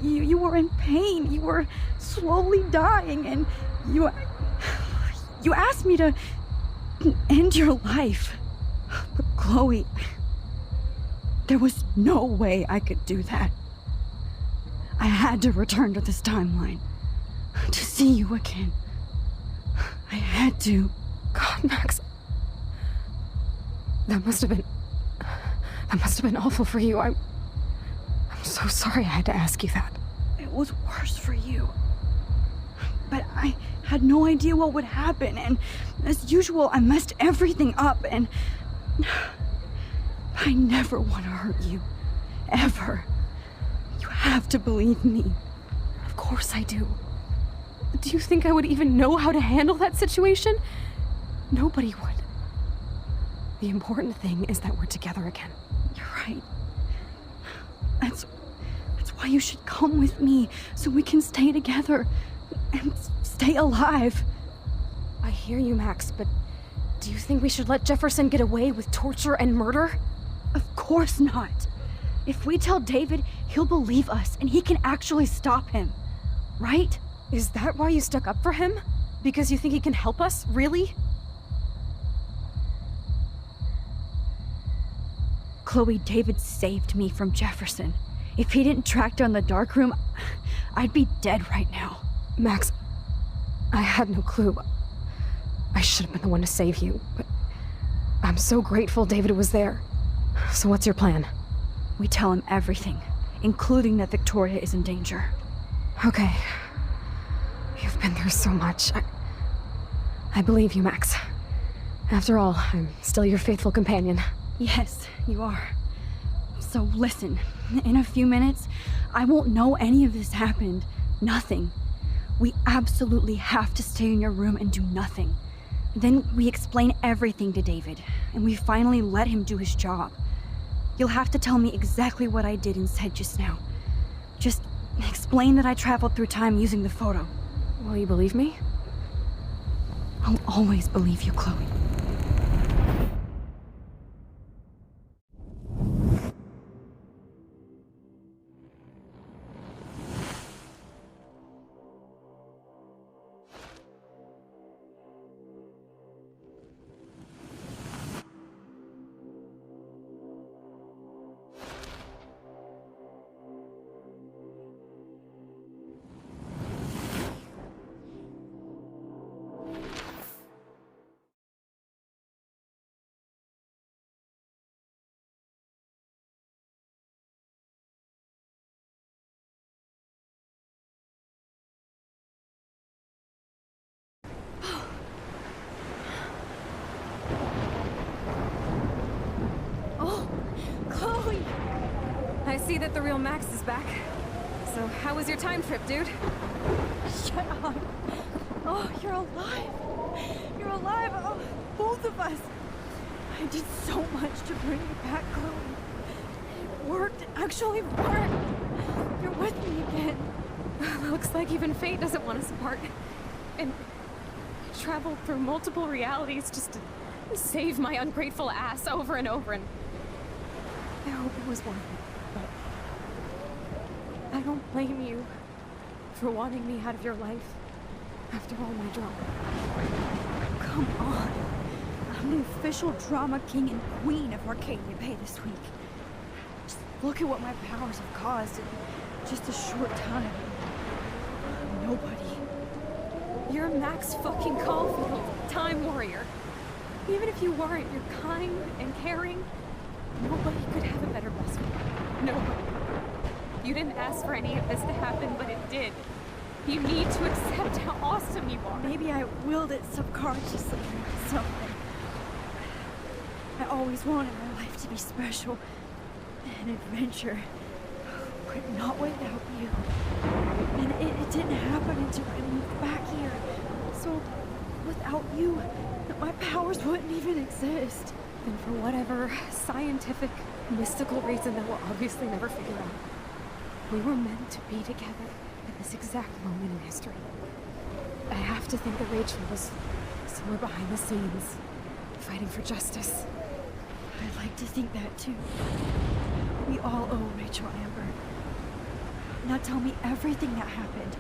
[SPEAKER 3] you were in pain. You were slowly dying, and you asked me to end your life. But Chloe, there was no way I could do that. I had to return to this timeline to see you again. I had to.
[SPEAKER 17] God, Max. That must have been awful for you. I'm so sorry I had to ask you that.
[SPEAKER 3] It was worse for you. But I had no idea what would happen, and as usual, I messed everything up, and I never want to hurt you. Ever. You have to believe me.
[SPEAKER 17] Of course I do. Do you think I would even know how to handle that situation? Nobody would. The important thing is that we're together again.
[SPEAKER 3] You're right. That's why you should come with me, so we can stay together and stay alive.
[SPEAKER 17] I hear you, Max, but do you think we should let Jefferson get away with torture and murder?
[SPEAKER 3] Of course not. If we tell David, he'll believe us, and he can actually stop him. Right?
[SPEAKER 17] Is that why you stuck up for him? Because you think he can help us? Really?
[SPEAKER 3] Chloe, David saved me from Jefferson. If he didn't track down the darkroom, I'd be dead right now.
[SPEAKER 17] Max, I had no clue. I should have been the one to save you, but I'm so grateful David was there. So what's your plan?
[SPEAKER 3] We tell him everything, including that Victoria is in danger.
[SPEAKER 17] Okay. You've been through so much. I believe you, Max. After all, I'm still your faithful companion.
[SPEAKER 3] Yes, you are. So listen, in a few minutes, I won't know any of this happened. Nothing. We absolutely have to stay in your room and do nothing. Then we explain everything to David, and we finally let him do his job. You'll have to tell me exactly what I did and said just now. Just explain that I traveled through time using the photo.
[SPEAKER 17] Will you believe me?
[SPEAKER 3] I'll always believe you, Chloe.
[SPEAKER 17] Oh, Chloe! I see that the real Max is back. So, how was your time trip, dude?
[SPEAKER 3] Shut up. Oh, you're alive. You're alive. Oh, both of us. I did so much to bring you back, Chloe. It worked. It actually worked. You're with me again.
[SPEAKER 17] Looks like even fate doesn't want us apart. And I traveled through multiple realities just to save my ungrateful ass over and over, and I hope it was worth it. But I don't blame you for wanting me out of your life after all my drama.
[SPEAKER 3] Come on. I'm the official drama king and queen of Arcadia Bay this week. Just look at what my powers have caused in just a short time. Nobody.
[SPEAKER 17] You're Max fucking Caulfield, Time Warrior. Even if you weren't, you're kind and caring. Nobody could have a better best friend. Nobody. You didn't ask for any of this to happen, but it did. You need to accept how awesome you are.
[SPEAKER 3] Maybe I willed it subconsciously or something. I always wanted my life to be special. An adventure. But not without you. And it didn't happen until I moved back here. So, without you, my powers wouldn't even exist.
[SPEAKER 17] And for whatever scientific, mystical reason that we'll obviously never figure out, we were meant to be together at this exact moment in history. I have to think that Rachel was somewhere behind the scenes, fighting for justice.
[SPEAKER 3] I'd like to think that too. We all owe Rachel Amber. Now tell me everything that happened.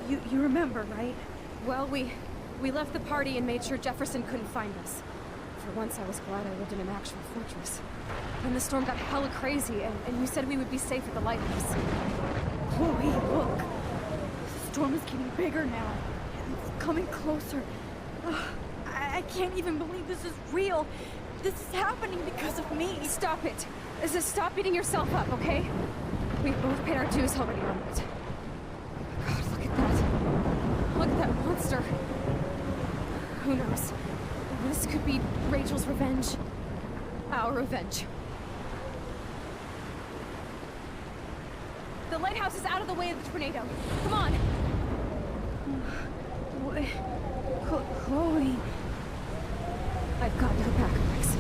[SPEAKER 3] You remember, right?
[SPEAKER 17] Well, we left the party and made sure Jefferson couldn't find us. For once, I was glad I lived in an actual fortress. Then the storm got hella crazy, and you said we would be safe at the lighthouse.
[SPEAKER 3] Chloe, look. The storm is getting bigger now. It's coming closer. I can't even believe this is real. This is happening because of me.
[SPEAKER 17] Stop it. Stop beating yourself up, okay? We've both paid our dues already on it. God, look at that. Look at that monster. Who knows? This could be Rachel's revenge. Our revenge. The lighthouse is out of the way of the tornado. Come on.
[SPEAKER 3] What? Chloe.
[SPEAKER 17] I've got your back, Max.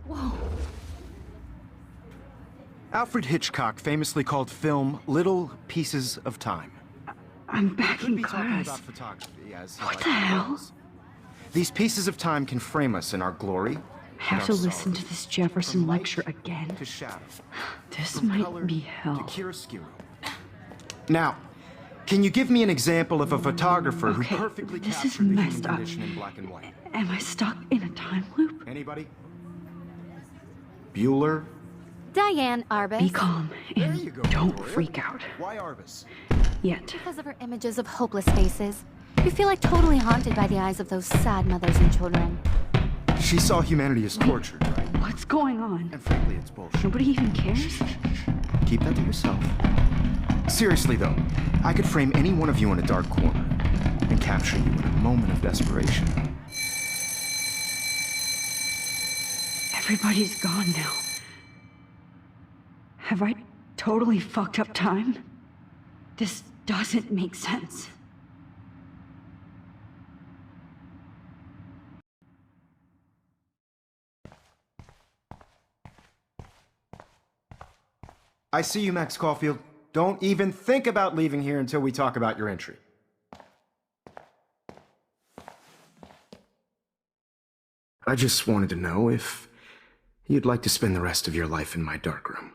[SPEAKER 3] Whoa.
[SPEAKER 6] Alfred Hitchcock famously called film little pieces of time.
[SPEAKER 3] I'm back in
[SPEAKER 6] Talking
[SPEAKER 3] class.
[SPEAKER 6] about photography as
[SPEAKER 3] What the hell?
[SPEAKER 6] These pieces of time can frame us in our glory.
[SPEAKER 3] I have to listen to this Jefferson lecture again.
[SPEAKER 6] To shadow.
[SPEAKER 3] This
[SPEAKER 6] From
[SPEAKER 3] might
[SPEAKER 6] color
[SPEAKER 3] be
[SPEAKER 6] to
[SPEAKER 3] hell.
[SPEAKER 6] chiaroscuro. Now, can you give me an example of a photographer who
[SPEAKER 3] Okay,
[SPEAKER 6] perfectly
[SPEAKER 3] this is
[SPEAKER 6] captured the human
[SPEAKER 3] messed up.
[SPEAKER 6] condition in black and white?
[SPEAKER 3] Am I stuck in a a time loop?
[SPEAKER 1] Anybody? Bueller?
[SPEAKER 2] Diane Arbus.
[SPEAKER 3] Be calm and don't freak out.
[SPEAKER 1] Why Arbus?
[SPEAKER 3] Yet.
[SPEAKER 2] Because of her images of hopeless faces. You feel like totally haunted by the eyes of those sad mothers and children.
[SPEAKER 1] She saw humanity as tortured, right?
[SPEAKER 3] What's going on?
[SPEAKER 1] And frankly, it's bullshit.
[SPEAKER 3] Nobody even cares?
[SPEAKER 1] Keep that to yourself. Seriously, though, I could frame any one of you in a dark corner and capture you in a moment of desperation.
[SPEAKER 3] Everybody's gone now. Have I totally fucked up time? This doesn't make sense.
[SPEAKER 1] I see you, Max Caulfield. Don't even think about leaving here until we talk about your entry. I just wanted to know if you'd like to spend the rest of your life in my darkroom.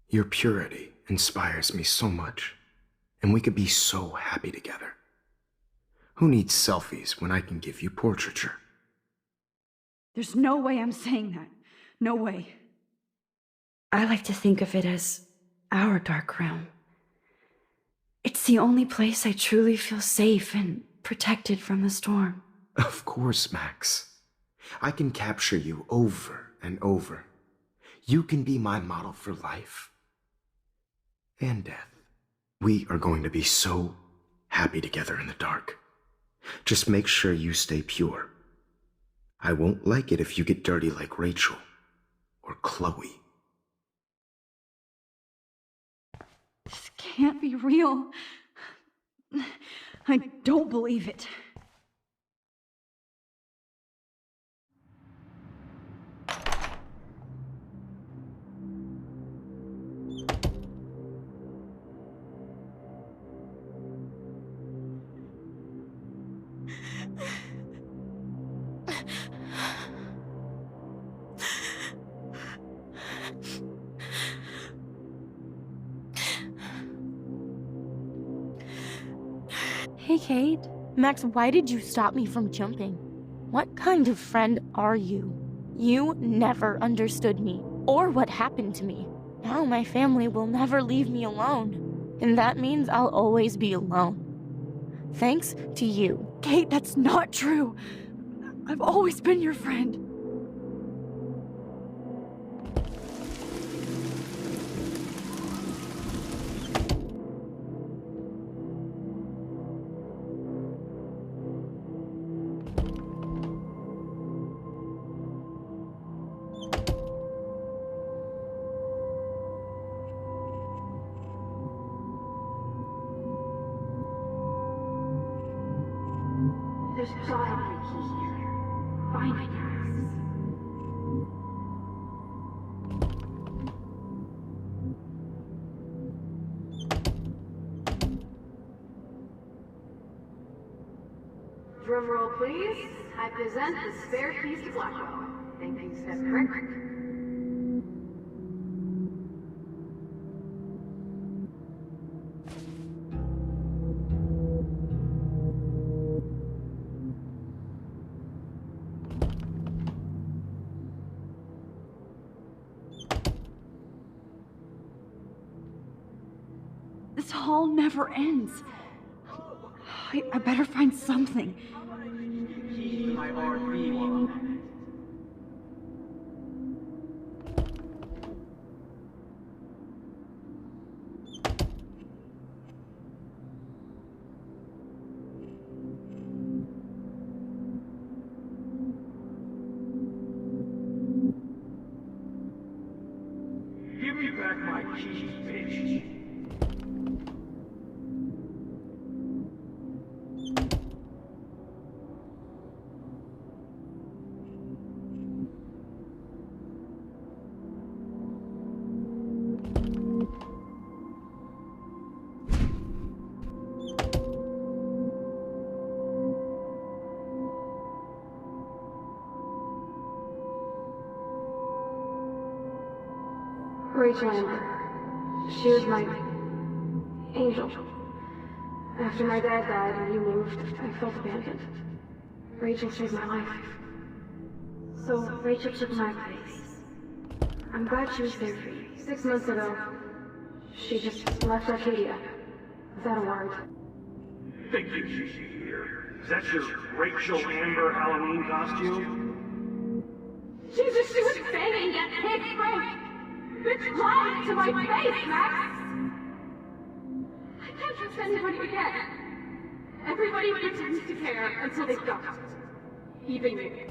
[SPEAKER 1] Your purity inspires me so much, and we could be so happy together. Who needs selfies when I can give you portraiture?
[SPEAKER 3] There's no way I'm saying that. No way. I like to think of it as our dark room. It's the only place I truly feel safe and protected from the storm.
[SPEAKER 1] Of course, Max. I can capture you over and over. You can be my model for life and death. We are going to be so happy together in the dark. Just make sure you stay pure. I won't like it if you get dirty like Rachel or Chloe.
[SPEAKER 3] This can't be real. I don't believe it.
[SPEAKER 18] Hey, Kate. Max, why did you stop me from jumping? What kind of friend are you? You never understood me, or what happened to me. Now my family will never leave me alone, and that means I'll always be alone. Thanks to you.
[SPEAKER 3] Kate, that's not true. I've always been your friend.
[SPEAKER 19] There's gotta be a key here. Find it, Max. Drum roll, please. I present the spare keys to Blackwell. Thank you, Step Crick.
[SPEAKER 3] This hall never ends. I better find something.
[SPEAKER 10] My RV. Give me back my keys, bitch.
[SPEAKER 19] Rachel Amber. She was my angel. After my dad died and you moved, I felt abandoned. Rachel saved my life. So Rachel took my place. I'm glad she was there for you. 6 months ago, she just left Arcadia without a word.
[SPEAKER 12] Thank you, here. Is that your Rachel Amber Halloween costume?
[SPEAKER 19] Jesus, she was banging that pig Frank! Bitch lied to my face, Max! I can't trust anybody again. Everybody pretends to care until they don't. Even you.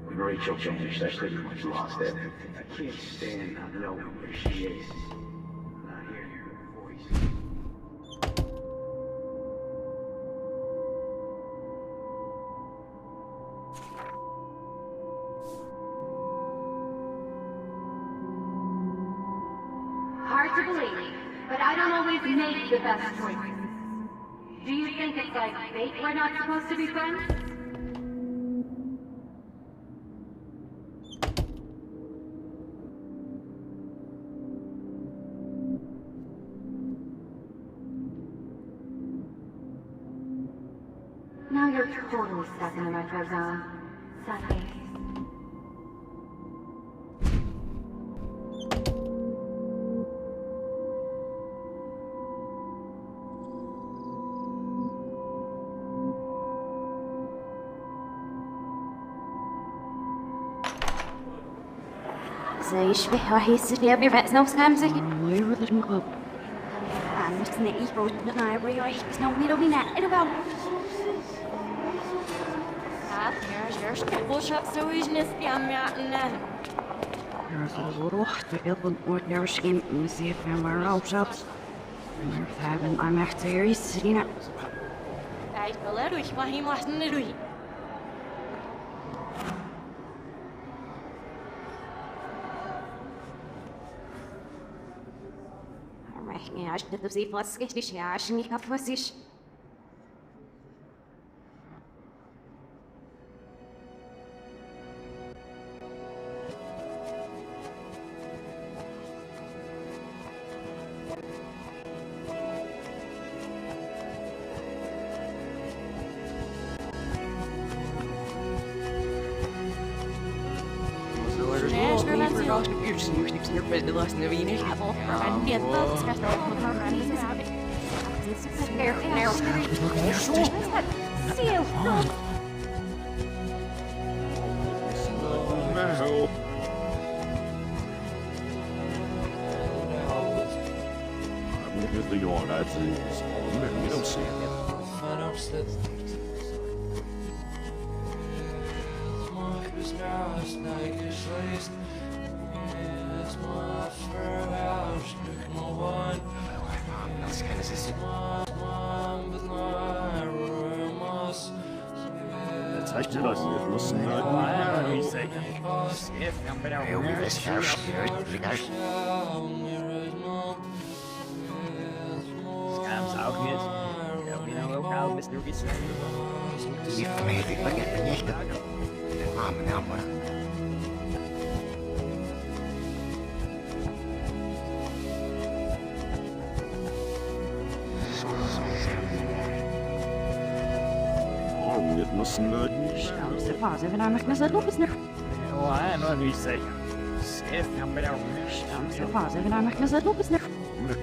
[SPEAKER 12] When Rachel changed, I pretty much lost everything. I can't stand not knowing where she is. Not hearing her voice.
[SPEAKER 19] Hard to believe, but I don't always make the best choices. Do you think it's like fate we're not supposed to be friends? Now you're totally stuck in the retro zone. Sad face.
[SPEAKER 18] زيش به وحيس في أبي رأس نوس خامسة.
[SPEAKER 3] Leave it in club.
[SPEAKER 18] I'm just in the East I really no we don't mean that. It about. There's push up so is nifty I'm out and
[SPEAKER 3] There's a little the ordinary scheme. Let me see if I'm else up. I'm actually sitting at.
[SPEAKER 18] I feel it. Why he mustn't do it. Ja, ich hätte sie was richtig, ja, ich nicht auf was ich.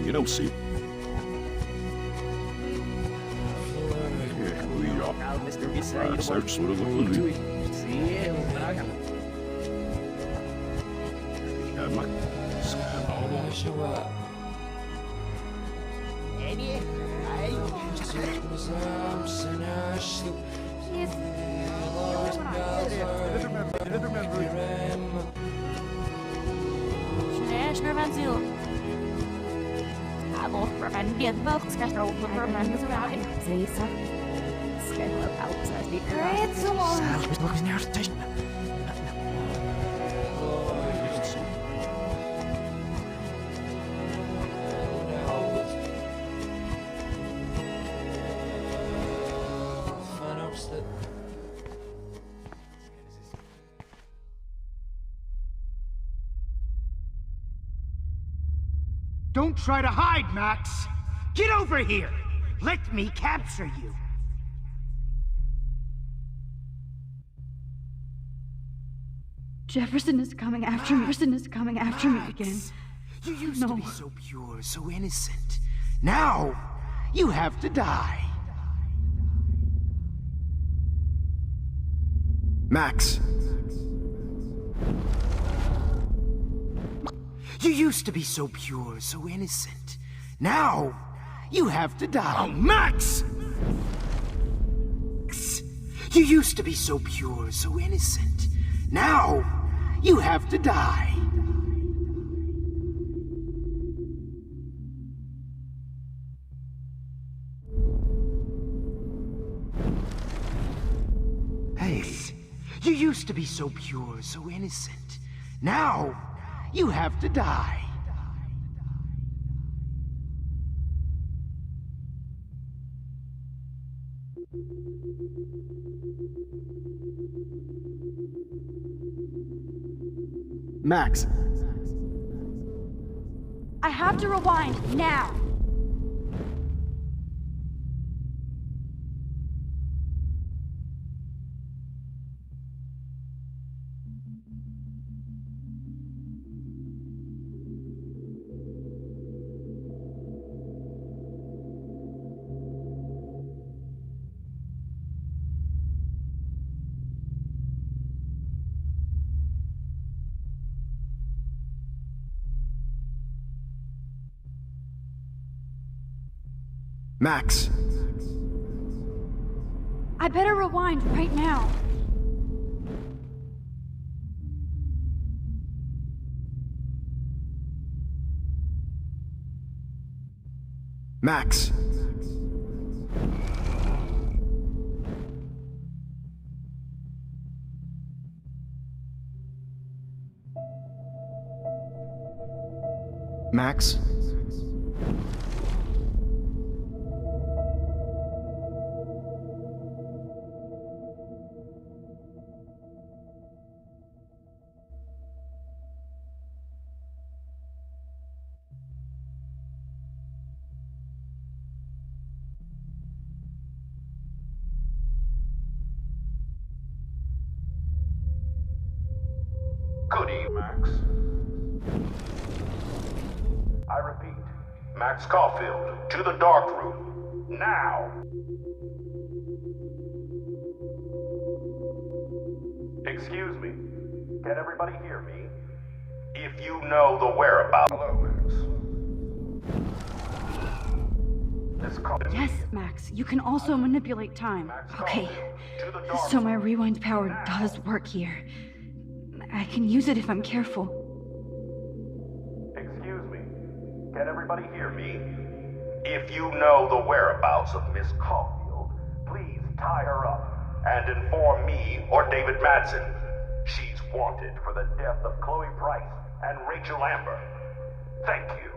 [SPEAKER 5] You don't see. Search sort of looking.
[SPEAKER 6] Don't try to hide, Max! Get over here! Let me capture you!
[SPEAKER 3] Jefferson is coming after me. Jefferson is coming after me again.
[SPEAKER 6] You used to be so pure, so innocent. Now, you have to die.
[SPEAKER 1] Max.
[SPEAKER 6] You used to be so pure, so innocent. Now, you have to die. Oh, Max! You used to be so pure, so innocent. Now, you have to die. Hey, you used to be so pure, so innocent. Now, you have to die.
[SPEAKER 1] Max.
[SPEAKER 3] I have to rewind now.
[SPEAKER 1] Max.
[SPEAKER 3] I better rewind right now.
[SPEAKER 1] Max. Max?
[SPEAKER 5] Good evening, Max. I repeat, Max Caulfield, to the dark room, now! Excuse me, can everybody hear me? If you know the whereabouts... Hello, Max.
[SPEAKER 3] Yes, Max. You can also manipulate time. Okay, so my rewind power does work here. I can use it if I'm careful.
[SPEAKER 5] Excuse me, can everybody hear me? If you know the whereabouts of Miss Caulfield, please tie her up and inform me or David Madsen. She's wanted for the death of Chloe Price and Rachel Amber. Thank you.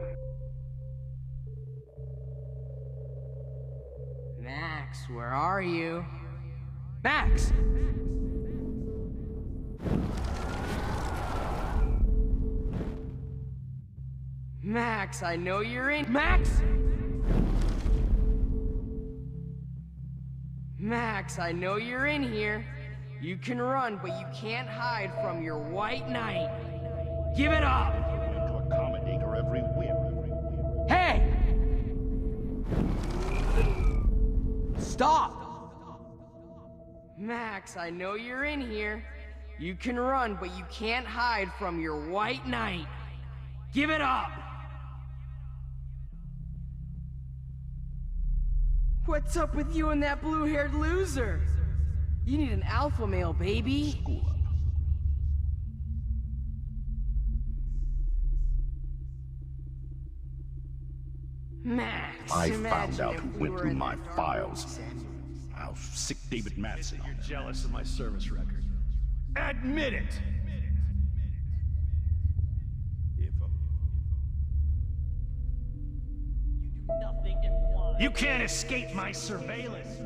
[SPEAKER 16] Max, where are you? Max! Max, I know you're in. Max! Max, I know you're in here. You can run, but you can't hide from your white knight. Give it up!
[SPEAKER 5] To accommodate her every whim.
[SPEAKER 16] Hey! Stop! Max, I know you're in here. You can run, but you can't hide from your white knight. Give it up! What's up with you and that blue-haired loser? You need an alpha male, baby. Max,
[SPEAKER 5] I found out who went through my files. How sick David Madsen.
[SPEAKER 4] You're jealous of my service record. Admit it! You can't escape my surveillance.